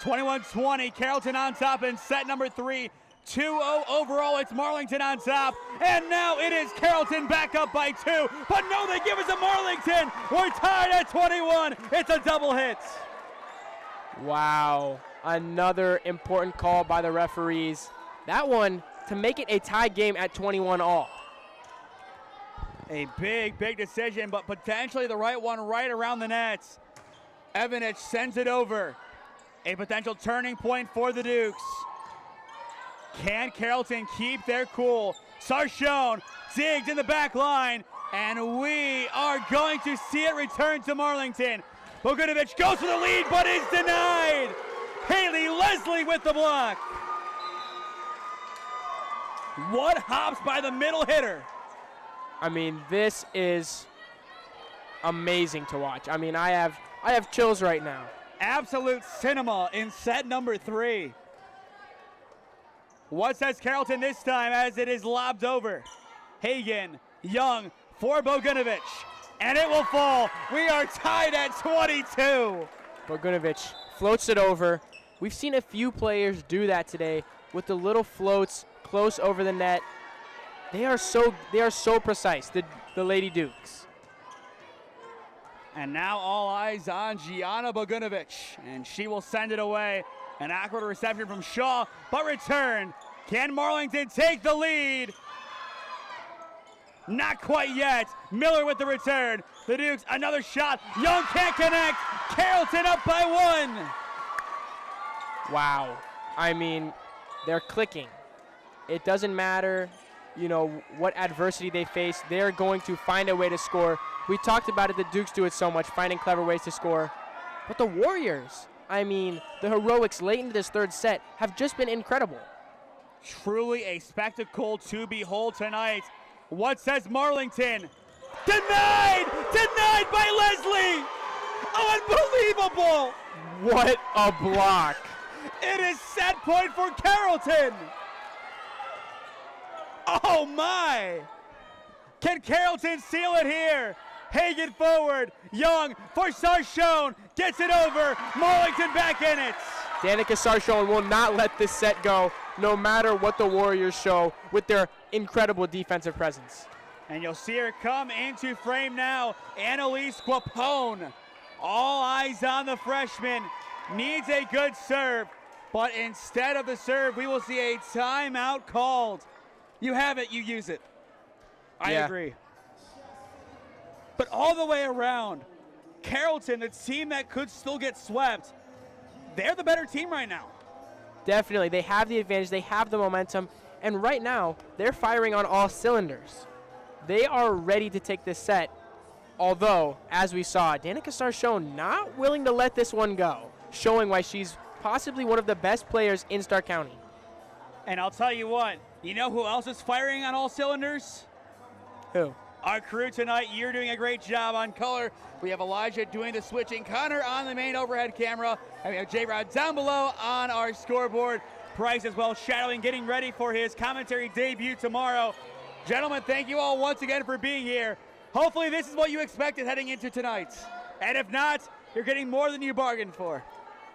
21-20, Carrollton on top in set number 3. 2-0 overall, it's Marlington on top. And now it is Carrollton back up by 2. But no, they give it to Marlington. We're tied at 21. It's a double hit. Wow, another important call by the referees. That one to make it a tie game at 21 all. A big decision, but potentially the right one right around the nets. Evanich sends it over. A potential turning point for the Dukes. Can Carrollton keep their cool? Sarchon digged in the back line, and we are going to see it return to Marlington. Bogdanovic goes for the lead, but is denied. Haley Leslie with the block. What hops by the middle hitter? I mean, this is amazing to watch. I mean, I have chills right now. Absolute cinema in set number 3. What says Carrollton this time as it is lobbed over? Hagan, Young for Bogdanovic, and it will fall. We are tied at 22. Bogdanovic floats it over. We've seen a few players do that today with the little floats close over the net. They are so precise, the Lady Dukes. And now all eyes on Gianna Bogdanovic, and she will send it away. An awkward reception from Shaw, but return. Can Marlington take the lead? Not quite yet. Miller with the return. The Dukes, another shot. Young can't connect. Carrollton up by 1. Wow. I mean, they're clicking. It doesn't matter, what adversity they face. They're going to find a way to score. We talked about it. The Dukes do it so much, finding clever ways to score. But the Warriors, I mean, the heroics late into this third set have just been incredible. Truly a spectacle to behold tonight. What says Marlington? Denied! Denied by Leslie! Unbelievable! What a block. It is set point for Carrollton. Oh my! Can Carrollton seal it here? Hagan forward, Young for Sarchon, gets it over, Marlington back in it. Danica Sarchon will not let this set go, no matter what the Warriors show with their incredible defensive presence. And you'll see her come into frame now, Annalise Guapone. All eyes on the freshman, needs a good serve, but instead of the serve, we will see a timeout called. You have it, you use it. I agree. But all the way around, Carrollton, the team that could still get swept, they're the better team right now. Definitely. They have the advantage. They have the momentum. And right now, they're firing on all cylinders. They are ready to take this set. Although, as we saw, Danica Sarchon not willing to let this one go, showing why she's possibly one of the best players in Stark County. And I'll tell you what, you know who else is firing on all cylinders? Who? Our crew tonight. You're doing a great job on color. We have Elijah doing the switching, Connor on the main overhead camera, and we have J-Rod down below on our scoreboard. Price as well shadowing, getting ready for his commentary debut tomorrow. Gentlemen, thank you all once again for being here. Hopefully this is what you expected heading into tonight. And if not, you're getting more than you bargained for.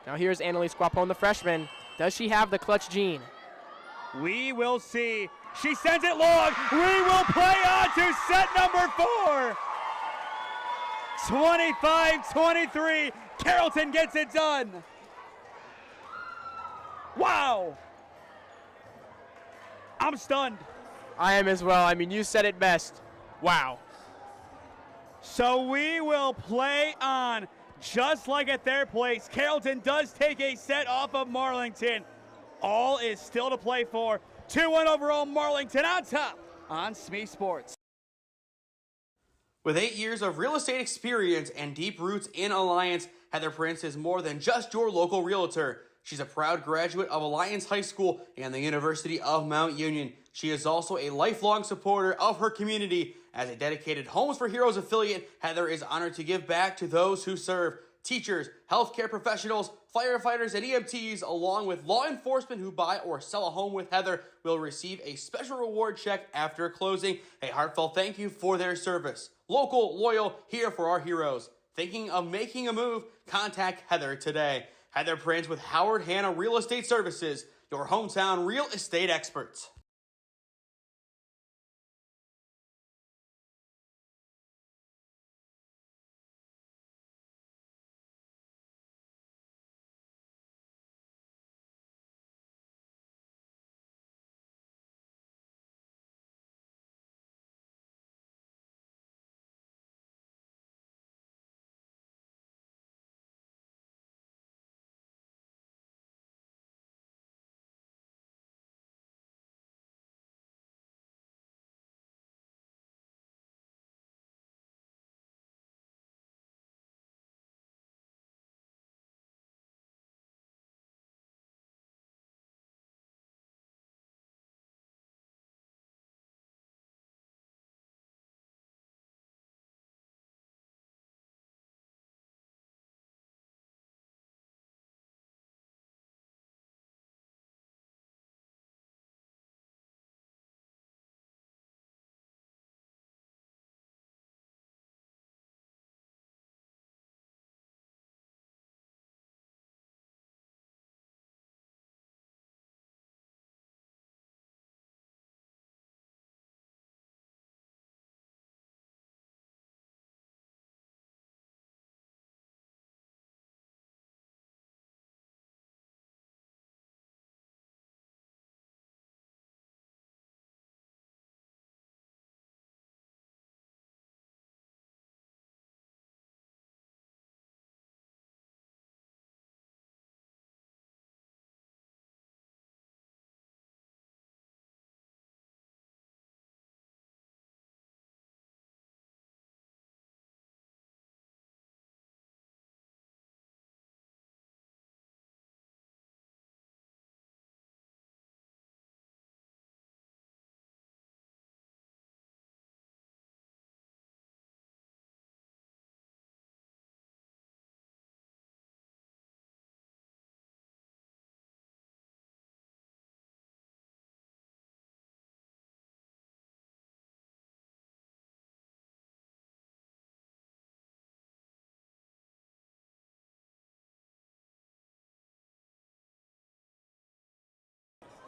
Now here's Annalise Guapone, the freshman. Does she have the clutch gene? We will see. She sends it long. We will play on to set number 4. 25-23. Carrollton gets it done. Wow. I'm stunned. I am as well. I mean, you said it best. Wow. So we will play on just like at their place. Carrollton does take a set off of Marlington. All is still to play for. 2-1 overall, Marlington on top on SmeeSports. With 8 years of real estate experience and deep roots in Alliance, Heather Prince is more than just your local realtor. She's a proud graduate of Alliance High School and the University of Mount Union. She is also a lifelong supporter of her community. As a dedicated Homes for Heroes affiliate, Heather is honored to give back to those who serve. Teachers, healthcare professionals, firefighters, and EMTs, along with law enforcement who buy or sell a home with Heather, will receive a special reward check after closing. A heartfelt thank you for their service. Local, loyal, here for our heroes. Thinking of making a move? Contact Heather today. Heather Prince with Howard Hanna Real Estate Services, your hometown real estate experts.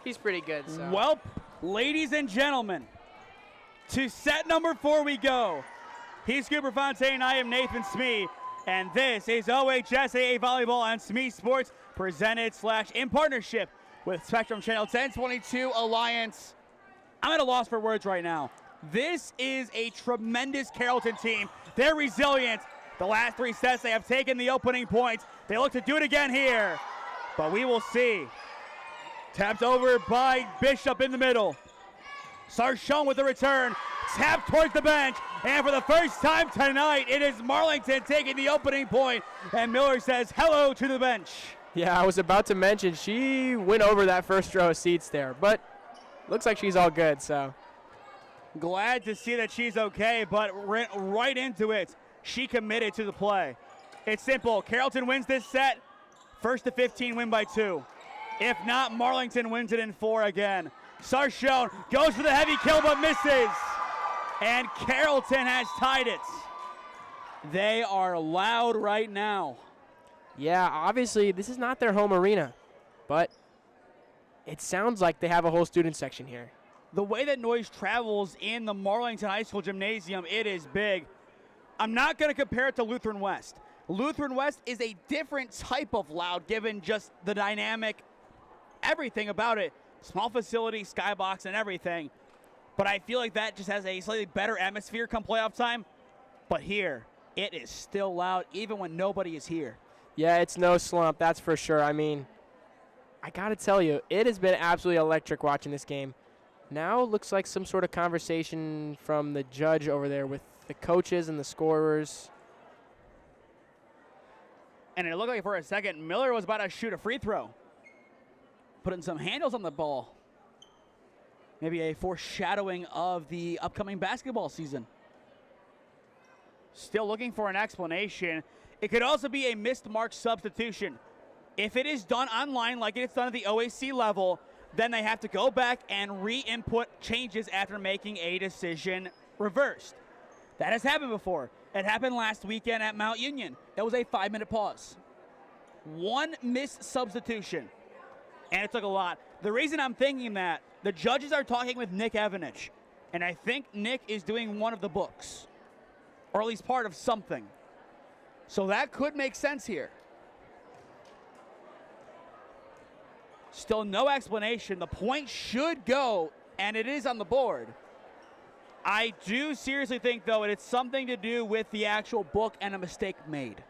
He's pretty good. So. Well, ladies and gentlemen, to set number 4 we go. He's Cooper Fontaine, I am Nathan Smee, and this is OHSAA Volleyball on SmeeSports, presented / in partnership with Spectrum Channel 1022 Alliance. I'm at a loss for words right now. This is a tremendous Carrollton team. They're resilient. The last 3 sets, they have taken the opening points. They look to do it again here, but we will see. Tapped over by Bishop in the middle. Sarchon with the return. Tapped towards the bench. And for the first time tonight, it is Marlington taking the opening point. And Miller says hello to the bench. Yeah, I was about to mention she went over that first row of seats there, but looks like she's all good, so. Glad to see that she's okay, but right into it. She committed to the play. It's simple. Carrollton wins this set. 1st to 15 win by 2. If not, Marlington wins it in 4 again. Sarchon goes for the heavy kill but misses. And Carrollton has tied it. They are loud right now. Yeah, obviously this is not their home arena, but it sounds like they have a whole student section here. The way that noise travels in the Marlington High School gymnasium, it is big. I'm not going to compare it to Lutheran West. Lutheran West is a different type of loud, given just the dynamic, everything about it. Small facility, skybox, and everything. But I feel like that just has a slightly better atmosphere come playoff time. But here, it is still loud, even when nobody is here. Yeah, it's no slump, that's for sure. I mean, I got to tell you, it has been absolutely electric watching this game. Now it looks like some sort of conversation from the judge over there with the coaches and the scorers. And it looked like for a second, Miller was about to shoot a free throw. Putting some handles on the ball. Maybe a foreshadowing of the upcoming basketball season. Still looking for an explanation. It could also be a missed mark substitution. If it is done online like it's done at the OAC level, then they have to go back and re-input changes after making a decision reversed. That has happened before. It happened last weekend at Mount Union. It was a 5-minute pause. One missed substitution, and it took a lot. The reason I'm thinking that, the judges are talking with Nick Evanich, and I think Nick is doing one of the books, or at least part of something. So that could make sense here. Still no explanation. The point should go, and it is on the board. I do seriously think, though, it's something to do with the actual book and a mistake made.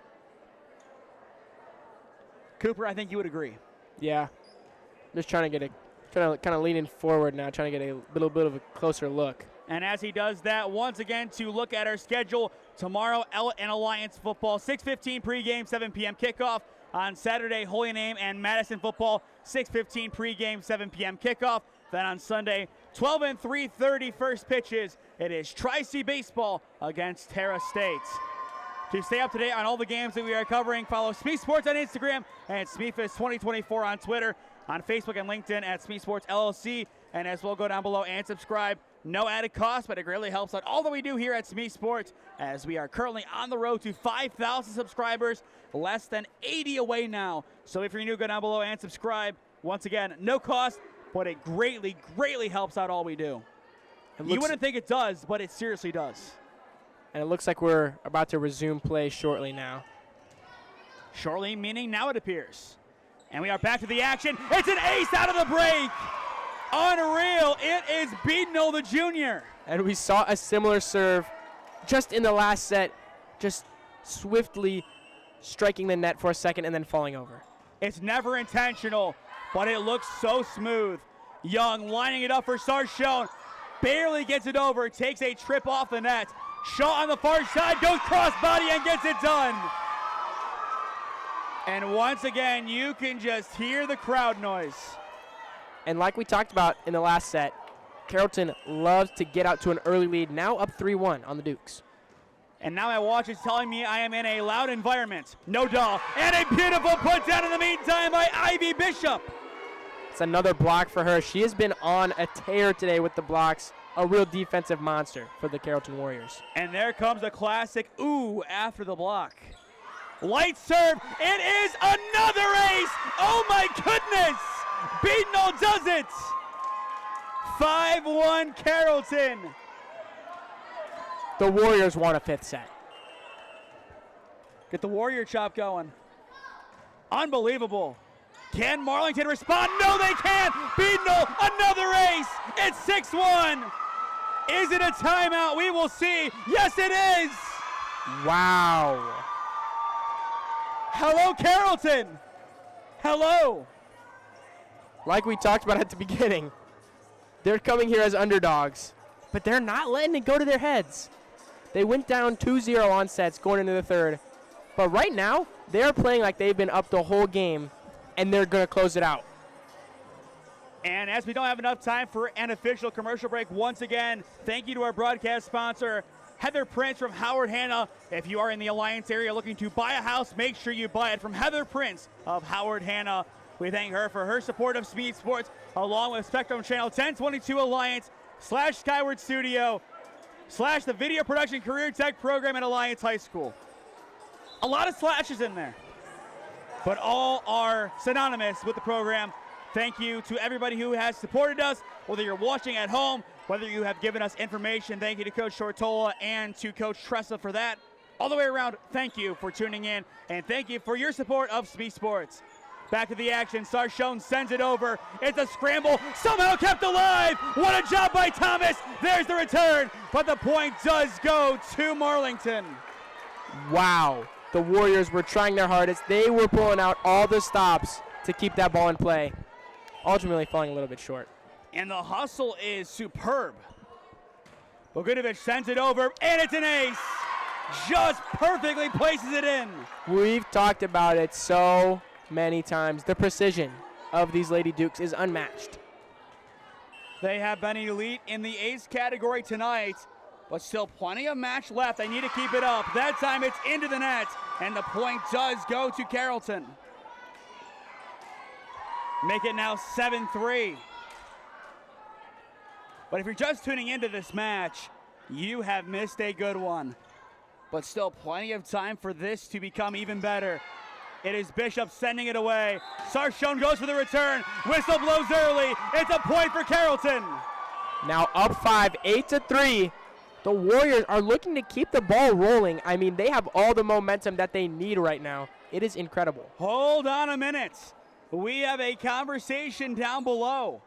Cooper, I think you would agree. Yeah. Just trying to kind of leaning forward now, trying to get a little bit of a closer look. And as he does that, once again, to look at our schedule, tomorrow, and Alliance football, 6:15 pregame, 7 p.m. kickoff. On Saturday, Holy Name and Madison football, 6:15 pregame, 7 p.m. kickoff. Then on Sunday, 12 and 3:30 first pitches. It is Tri-C baseball against Terra State. To stay up to date on all the games that we are covering, follow SmeeSports on Instagram and SmeeFist 2024 on Twitter, on Facebook and LinkedIn at SmeeSports LLC, and as well go down below and subscribe. No added cost, but it greatly helps out all that we do here at SmeeSports, as we are currently on the road to 5,000 subscribers, less than 80 away now. So if you're new, go down below and subscribe. Once again, no cost, but it greatly, greatly helps out all we do. You wouldn't think it does, but it seriously does. And it looks like we're about to resume play shortly now. Shortly, meaning now it appears. And we are back to the action. It's an ace out of the break. Unreal. It is Beadnell the junior. And we saw a similar serve just in the last set, just swiftly striking the net for a second and then falling over. It's never intentional, but it looks so smooth. Young lining it up for Sarshone. Barely gets it over, takes a trip off the net. Shaw on the far side, goes crossbody and gets it done. And once again, you can just hear the crowd noise. And like we talked about in the last set, Carrollton loves to get out to an early lead, now up 3-1 on the Dukes. And now my watch is telling me I am in a loud environment. No doll. And a beautiful put down in the meantime by Ivy Bishop. It's another block for her. She has been on a tear today with the blocks. A real defensive monster for the Carrollton Warriors. And there comes a classic ooh after the block. Light serve. It is another ace. Oh my goodness. Beadnell does it. 5-1 Carrollton. The Warriors want a fifth set. Get the Warrior chop going. Unbelievable. Can Marlington respond? No, they can't. Beadnell, another ace. It's 6-1. Is it a timeout? We will see. Yes, it is. Wow. Hello, Carrollton. Hello. Like we talked about at the beginning, they're coming here as underdogs, but they're not letting it go to their heads. They went down 2-0 on sets going into the third, but right now, they're playing like they've been up the whole game, and they're going to close it out. And as we don't have enough time for an official commercial break, once again, thank you to our broadcast sponsor, Heather Prince from Howard Hanna. If you are in the Alliance area looking to buy a house, make sure you buy it from Heather Prince of Howard Hanna. We thank her for her support of SmeeSports, along with Spectrum Channel 1022 Alliance / Skyward Studio / the Video Production Career Tech Program at Alliance High School. A lot of slashes in there, but all are synonymous with the program. Thank you to everybody who has supported us, whether you're watching at home, whether you have given us information. Thank you to Coach Tortola and to Coach Tressa for that. All the way around, thank you for tuning in, and thank you for your support of SmeeSports. Back to the action, Sarshone sends it over. It's a scramble, somehow kept alive. What a job by Thomas. There's the return, but the point does go to Marlington. Wow. The Warriors were trying their hardest. They were pulling out all the stops to keep that ball in play. Ultimately falling a little bit short. And the hustle is superb. Bogdanovic sends it over, and it's an ace. Just perfectly places it in. We've talked about it so many times. The precision of these Lady Dukes is unmatched. They have been elite in the ace category tonight, but still plenty of match left. They need to keep it up. That time it's into the net, and the point does go to Carrollton. Make it now 7-3. But if you're just tuning into this match, you have missed a good one. But still plenty of time for this to become even better. It is Bishop sending it away. Sarshone goes for the return. Whistle blows early. It's a point for Carrollton. Now up 5, 8-3. The Warriors are looking to keep the ball rolling. I mean, they have all the momentum that they need right now. It is incredible. Hold on a minute. We have a conversation down below.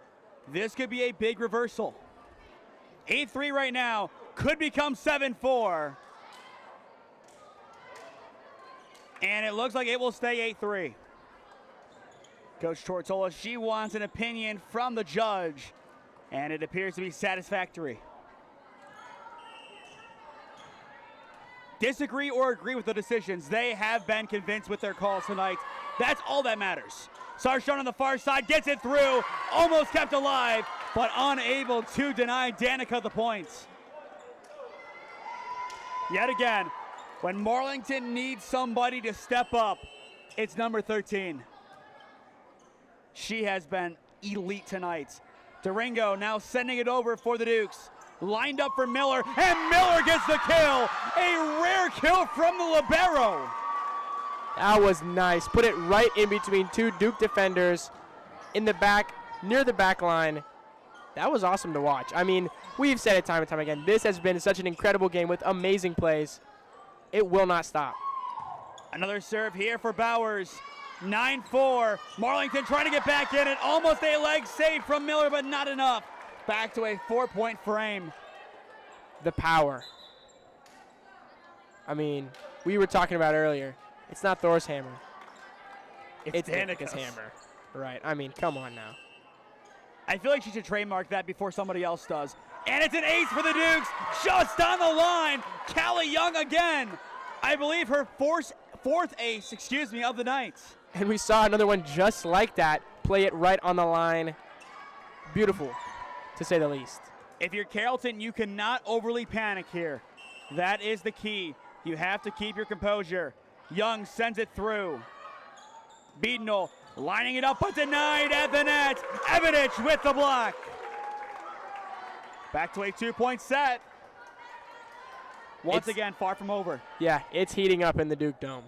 This could be a big reversal. 8-3 right now. Could become 7-4. And it looks like it will stay 8-3. Coach Tortola, she wants an opinion from the judge, and it appears to be satisfactory. Disagree or agree with the decisions, they have been convinced with their calls tonight. That's all that matters. Sarshone on the far side gets it through, almost kept alive, but unable to deny Danica the points. Yet again, when Marlington needs somebody to step up, it's number 13. She has been elite tonight. Durango now sending it over for the Dukes. Lined up for Miller, and Miller gets the kill. A rare kill from the libero. That was nice. Put it right in between two Duke defenders in the back, near the back line. That was awesome to watch. I mean, we've said it time and time again. This has been such an incredible game with amazing plays. It will not stop. Another serve here for Bowers. 9-4. Marlington trying to get back in it. Almost a leg save from Miller, but not enough. Back to a 4-point frame. The power. I mean, we were talking about earlier. It's not Thor's hammer. It's Danica's hammer. Right. I mean, come on now. I feel like she should trademark that before somebody else does. And it's an ace for the Dukes, just on the line. Callie Young again. I believe her fourth ace, of the night. And we saw another one just like that. Play it right on the line. Beautiful, to say the least. If you're Carrollton, you cannot overly panic here. That is the key. You have to keep your composure. Young sends it through. Beadnell lining it up, but denied at the net. Evanich with the block. Back to a 2-point set. Once again, far from over. Yeah, it's heating up in the Duke Dome.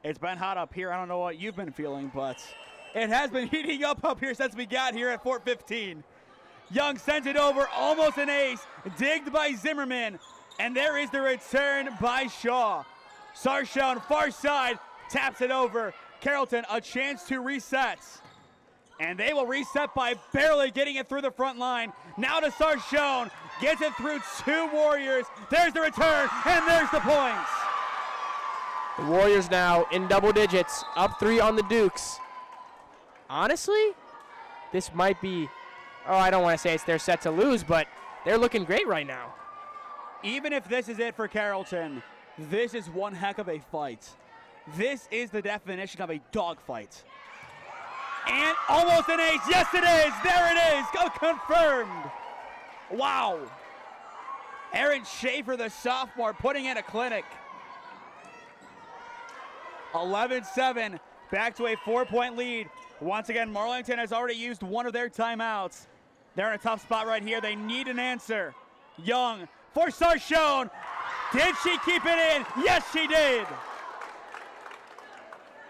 It's been hot up here. I don't know what you've been feeling, but it has been heating up here since we got here at Fort 15. Young sends it over, almost an ace, digged by Zimmerman, and there is the return by Shaw. Sarshone, far side, taps it over. Carrollton, a chance to reset. And they will reset by barely getting it through the front line. Now to Sarshone, gets it through two Warriors. There's the return, and there's the points. The Warriors now in double digits, up 3 on the Dukes. Honestly, this might be, I don't want to say it's their set to lose, but they're looking great right now. Even if this is it for Carrollton, this is one heck of a fight. This is the definition of a dogfight. And almost an ace. Yes, it is. There it is. Go confirmed. Wow. Erin Schaefer, the sophomore, putting in a clinic. 11-7. Back to a 4-point lead. Once again, Marlington has already used one of their timeouts. They're in a tough spot right here. They need an answer. Young for Sarshone. Did she keep it in? Yes, she did.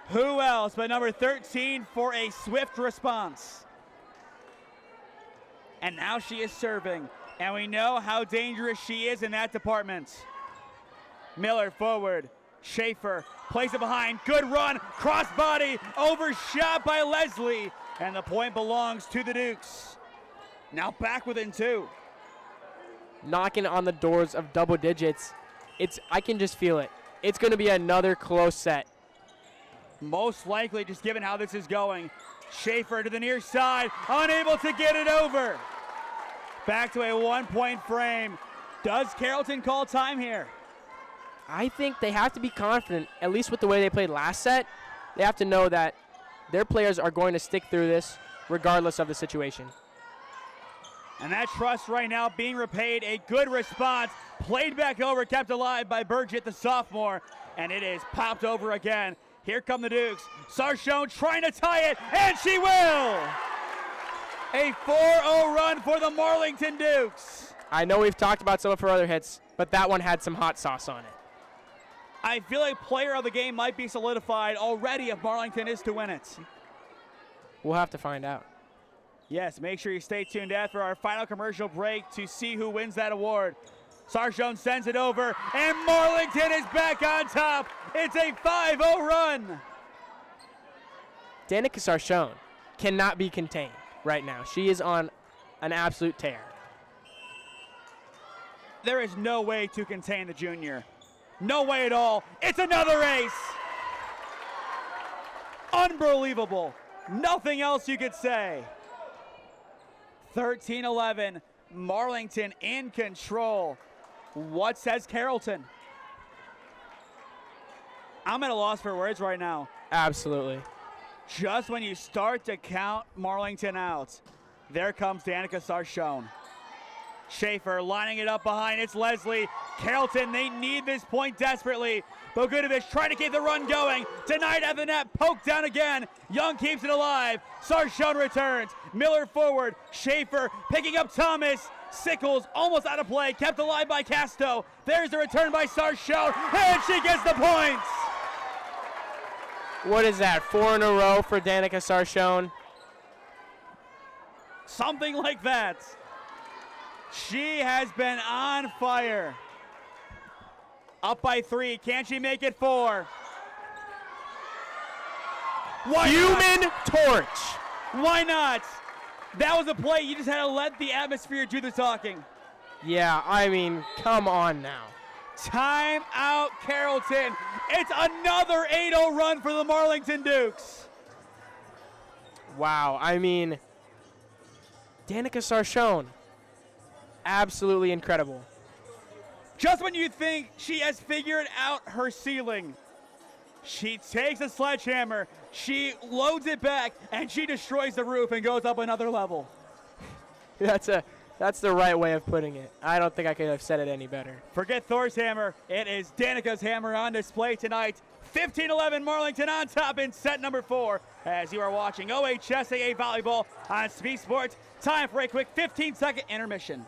Who else but number 13 for a swift response? And now she is serving, and we know how dangerous she is in that department. Miller forward, Schaefer plays it behind, good run, crossbody, overshot by Leslie, and the point belongs to the Dukes. Now back within 2. Knocking on the doors of double digits. I can just feel it. It's going to be another close set. Most likely, just given how this is going. Schaefer to the near side, unable to get it over. Back to a 1-point frame. Does Carrollton call time here? I think they have to be confident, at least with the way they played last set. They have to know that their players are going to stick through this regardless of the situation. And that trust right now being repaid. A good response. Played back over, kept alive by Burgett, the sophomore. And it is popped over again. Here come the Dukes. Sarchone trying to tie it, and she will! A 4-0 run for the Marlington Dukes. I know we've talked about some of her other hits, but that one had some hot sauce on it. I feel like player of the game might be solidified already if Marlington is to win it. We'll have to find out. Yes, make sure you stay tuned after our final commercial break to see who wins that award. Sarchone sends it over, and Marlington is back on top. It's a 5-0 run. Danica Sarchone cannot be contained right now. She is on an absolute tear. There is no way to contain the junior. No way at all. It's another ace. Unbelievable. Nothing else you could say. 13-11, Marlington in control. What says Carrollton? I'm at a loss for words right now. Absolutely. Just when you start to count Marlington out, there comes Danica Sarchone. Schaefer lining it up behind. It's Leslie. Carrollton, they need this point desperately. Bogudovich trying to keep the run going. Denied at the net. Poked down again. Young keeps it alive. Sarchone returns. Miller forward. Schaefer picking up Thomas. Sickles almost out of play. Kept alive by Casto. There's the return by Sarchone. And she gets the points. What is that, 4 in a row for Danica Sarchone? Something like that. She has been on fire. Up by 3. Can she make it 4? Why Human not? torch. Why not? That was a play. You just had to let the atmosphere do the talking. Yeah, I mean, come on now. Time out, Carrollton. It's another 8-0 run for the Marlington Dukes. Wow, I mean, Danica Sarchone, absolutely incredible. Just when you think she has figured out her ceiling, she takes a sledgehammer, she loads it back, and she destroys the roof and goes up another level. That's the right way of putting it. I don't think I could have said it any better. Forget Thor's hammer. It is Danica's hammer on display tonight. 15-11 Marlington on top in set number 4 as you are watching OHSAA Volleyball on SmeeSports. Time for a quick 15-second intermission.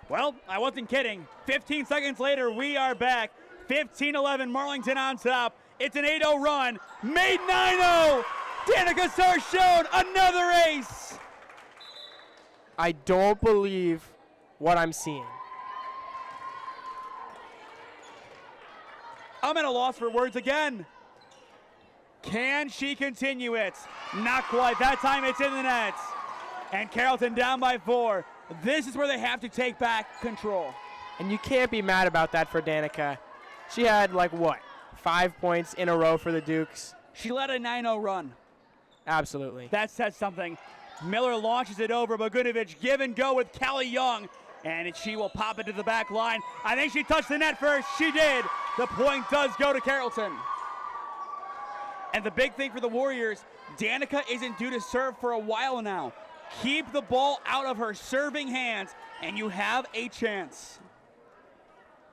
Well, I wasn't kidding. 15 seconds later, we are back. 15-11, Marlington on top. It's an 8-0 run. Made 9-0. Danica Sarchone, another ace. I don't believe what I'm seeing. I'm at a loss for words again. Can she continue it? Not quite. That time it's in the net. And Carrollton down by 4. This is where they have to take back control. And you can't be mad about that for Danica. She had, 5 points in a row for the Dukes. She led a 9-0 run. Absolutely. That says something. Miller launches it over. Bogudovich give and go with Callie Young. And she will pop it to the back line. I think she touched the net first. She did. The point does go to Carrollton. And the big thing for the Warriors, Danica isn't due to serve for a while now. Keep the ball out of her serving hands, and you have a chance.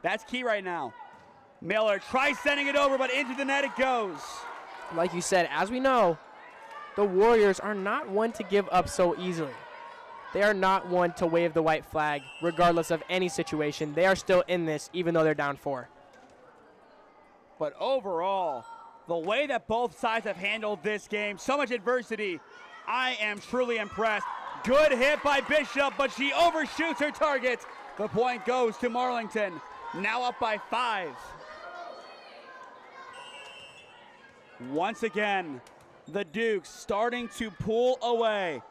That's key right now. Miller tries sending it over, but into the net it goes. Like you said, as we know, the Warriors are not one to give up so easily. They are not one to wave the white flag regardless of any situation. They are still in this even though they're down 4. But overall, the way that both sides have handled this game, so much adversity, I am truly impressed. Good hit by Bishop, but she overshoots her target. The point goes to Marlington, now up by 5. Once again, the Dukes starting to pull away.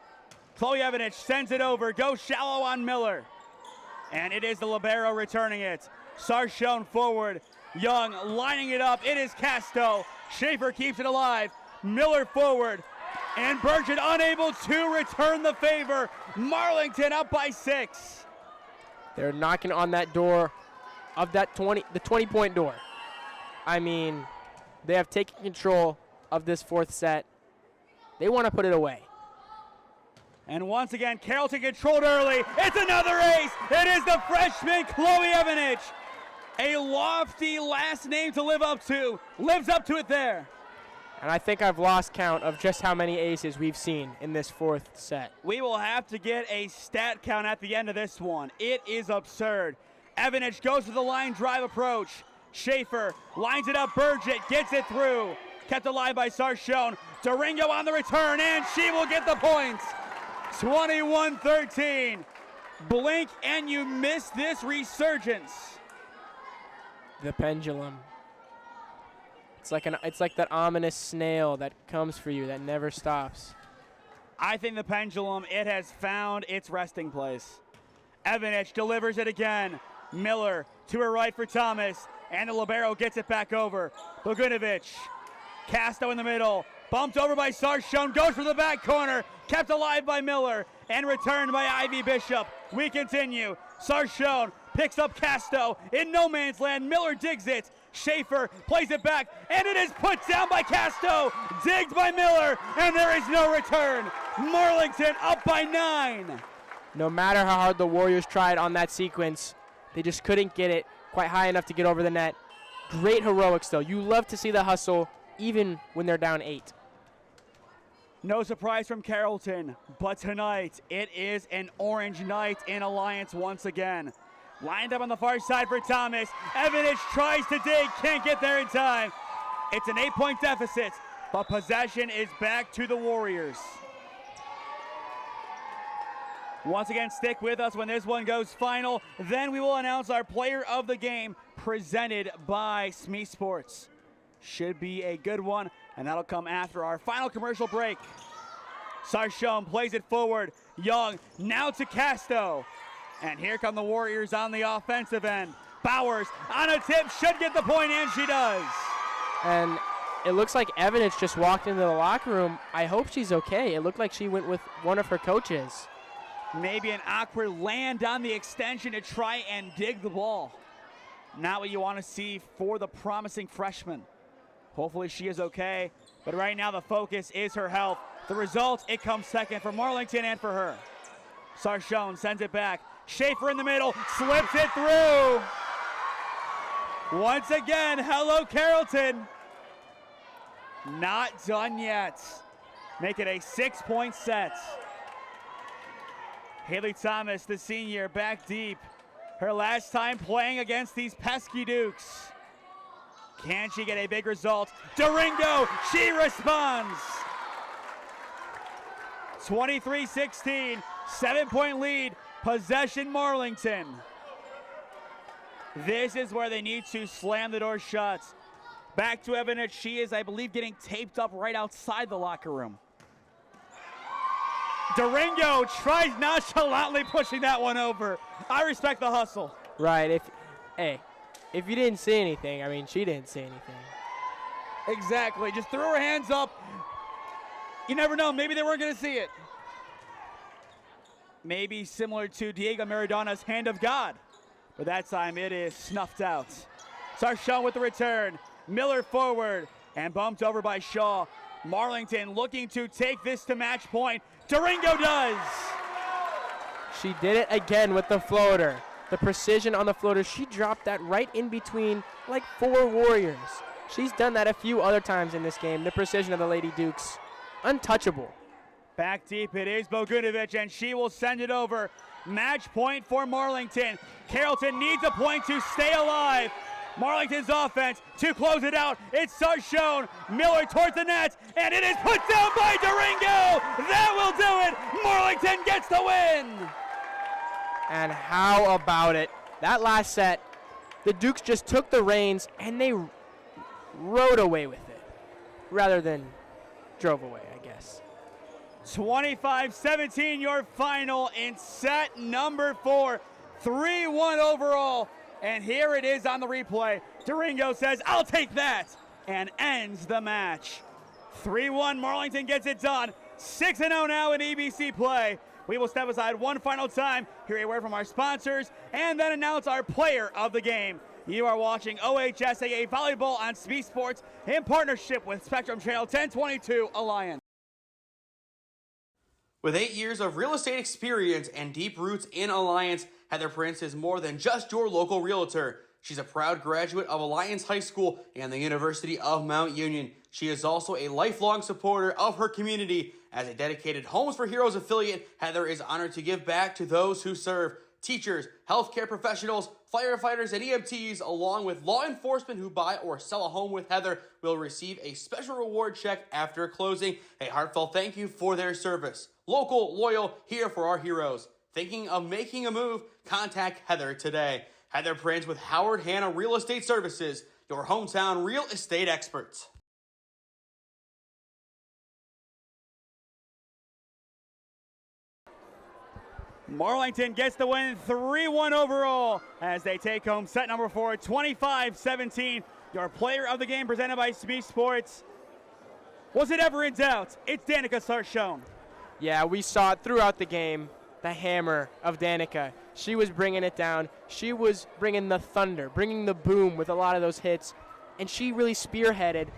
Chloe Evanich sends it over, goes shallow on Miller. And it is the libero returning it. Sarchone forward, Young lining it up, it is Casto. Schaefer keeps it alive, Miller forward, and Burgett unable to return the favor. Marlington up by 6. They're knocking on that door of that the 20-point door. I mean, they have taken control of this 4th set. They want to put it away. And once again, Carrollton controlled early. It's another ace. It is the freshman, Chloe Evanich. A lofty last name to live up to. Lives up to it there. And I think I've lost count of just how many aces we've seen in this 4th set. We will have to get a stat count at the end of this one. It is absurd. Evanich goes to the line drive approach. Schaefer lines it up. Burgett gets it through. Kept alive by Sarchone. Durango on the return, and she will get the points. 21-13. Blink and you miss this resurgence. The pendulum. It's like that ominous snail that comes for you that never stops. I think the pendulum, it has found its resting place. Evanich delivers it again. Miller to her right for Thomas, and the libero gets it back over. Bogunovic, Casto in the middle, bumped over by Sarchone, goes for the back corner, kept alive by Miller, and returned by Ivy Bishop. We continue. Sarchone picks up Casto in no man's land. Miller digs it. Schaefer plays it back, and it is put down by Casto. Digged by Miller, and there is no return. Marlington up by 9. No matter how hard the Warriors tried on that sequence, they just couldn't get it quite high enough to get over the net. Great heroics, though. You love to see the hustle, even when they're down 8. No surprise from Carrollton, but tonight it is an orange night in Alliance once again. Lined up on the far side for Thomas. Evanich tries to dig, can't get there in time. It's an 8-point deficit, but possession is back to the Warriors. Once again, stick with us when this one goes final. Then we will announce our player of the game, presented by SmeeSports. Should be a good one, and that'll come after our final commercial break. Sarchone plays it forward. Young now to Casto. And here come the Warriors on the offensive end. Bowers on a tip, should get the point, and she does. And it looks like Evanich just walked into the locker room. I hope she's okay. It looked like she went with one of her coaches. Maybe an awkward land on the extension to try and dig the ball. Not what you want to see for the promising freshman. Hopefully she is okay, but right now the focus is her health. The result, it comes second for Marlington and for her. Sarchone sends it back. Schaefer in the middle, slips it through. Once again, hello Carrollton. Not done yet. Make it a 6-point set. Haley Thomas, the senior, back deep. Her last time playing against these pesky Dukes. Can she get a big result? Durango, she responds. 23-16, 7-point lead, possession Marlington. This is where they need to slam the door shut. Back to Evanich, she is, I believe, getting taped up right outside the locker room. Durango tries nonchalantly pushing that one over. I respect the hustle. Right, if you didn't see anything, I mean, she didn't see anything. Exactly, just threw her hands up. You never know, maybe they weren't gonna see it. Maybe similar to Diego Maradona's hand of God, but that time it is snuffed out. Sarchone with the return. Miller forward and bumped over by Shaw. Marlington looking to take this to match point. Durango does. She did it again with the floater. The precision on the floater, she dropped that right in between like 4 Warriors. She's done that a few other times in this game. The precision of the Lady Dukes, untouchable. Back deep it is Bogunovic, and she will send it over. Match point for Marlington. Carrollton needs a point to stay alive. Marlington's offense to close it out. It's Sarchone. Miller towards the net, and it is put down by Durango. That will do it. Marlington gets the win. And how about it? That last set, the Dukes just took the reins and they rode away with it rather than drove away, I guess. 25-17 your final in set number 4. 3-1 overall. And here it is on the replay. Durango says, "I'll take that," and ends the match. 3-1, Marlington gets it done. 6-0 now in EBC play. We will step aside one final time, hear a word from our sponsors, and then announce our player of the game. You are watching OHSAA Volleyball on SmeeSports in partnership with Spectrum Channel 1022 Alliance. With 8 years of real estate experience and deep roots in Alliance, Heather Prince is more than just your local realtor. She's a proud graduate of Alliance High School and the University of Mount Union. She is also a lifelong supporter of her community. As a dedicated Homes for Heroes affiliate, Heather is honored to give back to those who serve. Teachers, healthcare professionals, firefighters, and EMTs, along with law enforcement who buy or sell a home with Heather, will receive a special reward check after closing. A heartfelt thank you for their service. Local, loyal, here for our heroes. Thinking of making a move? Contact Heather today. Heather Prince with Howard Hanna Real Estate Services, your hometown real estate experts. Marlington gets the win, 3-1 overall, as they take home set number 4, 25-17. Your player of the game presented by SmeeSports. Was it ever in doubt? It's Danica Sarchone. Yeah, we saw it throughout the game, the hammer of Danica. She was bringing it down. She was bringing the thunder, bringing the boom with a lot of those hits, and she really spearheaded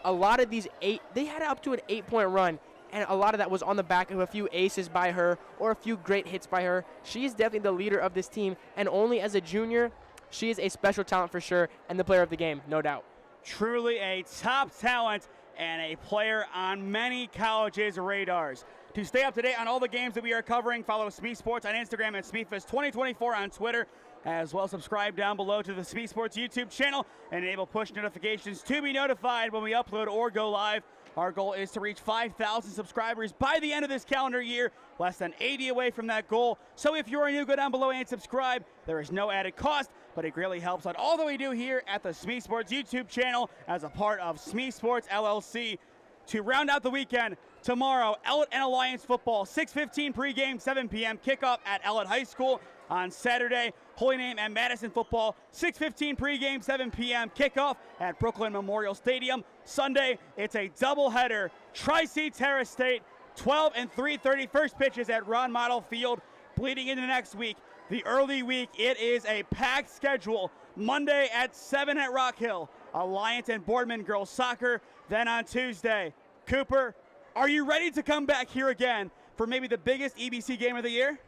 a lot of these they had up to an 8-point run, and a lot of that was on the back of a few aces by her or a few great hits by her. She is definitely the leader of this team, and only as a junior, she is a special talent for sure, and the player of the game, no doubt. Truly a top talent and a player on many colleges' radars. To stay up to date on all the games that we are covering, follow SmeeSports on Instagram and SmeeFest2024 on Twitter. As well, subscribe down below to the SmeeSports YouTube channel and enable push notifications to be notified when we upload or go live. Our goal is to reach 5,000 subscribers by the end of this calendar year, less than 80 away from that goal. So if you're new, go down below and subscribe. There is no added cost, but it greatly helps out all that we do here at the SmeeSports YouTube channel as a part of SmeeSports LLC. To round out the weekend, tomorrow, Ellett and Alliance football, 6:15 pregame, 7 p.m. kickoff at Ellett High School. On Saturday, Holy Name and Madison football, 6:15 pregame, 7 p.m. kickoff at Brooklyn Memorial Stadium. Sunday, it's a doubleheader. Tri-C Terrace State, 12 and 3:30 first pitches at Ron Model Field. Bleeding into next week, the early week, it is a packed schedule. Monday at 7 at Rock Hill, Alliance and Boardman girls soccer. Then on Tuesday, Cooper, are you ready to come back here again for maybe the biggest EBC game of the year?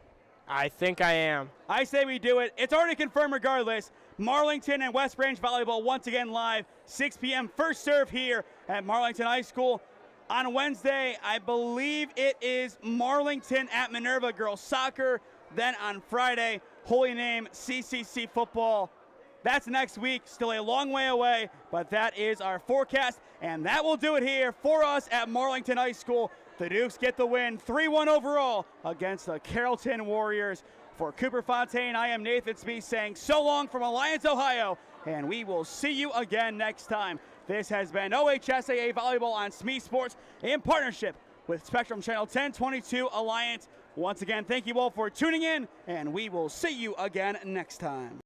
I think I am. I say we do it. It's already confirmed regardless. Marlington and West Branch Volleyball once again live, 6 p.m. first serve here at Marlington High School. On Wednesday, I believe it is Marlington at Minerva girls soccer. Then on Friday, Holy Name CCC football. That's next week, still a long way away, but that is our forecast, and that will do it here for us at Marlington High School. The Dukes get the win, 3-1 overall against the Carrollton Warriors. For Cooper Fontaine, I am Nathan Smee saying so long from Alliance, Ohio, and we will see you again next time. This has been OHSAA Volleyball on SmeeSports in partnership with Spectrum Channel 1022 Alliance. Once again, thank you all for tuning in, and we will see you again next time.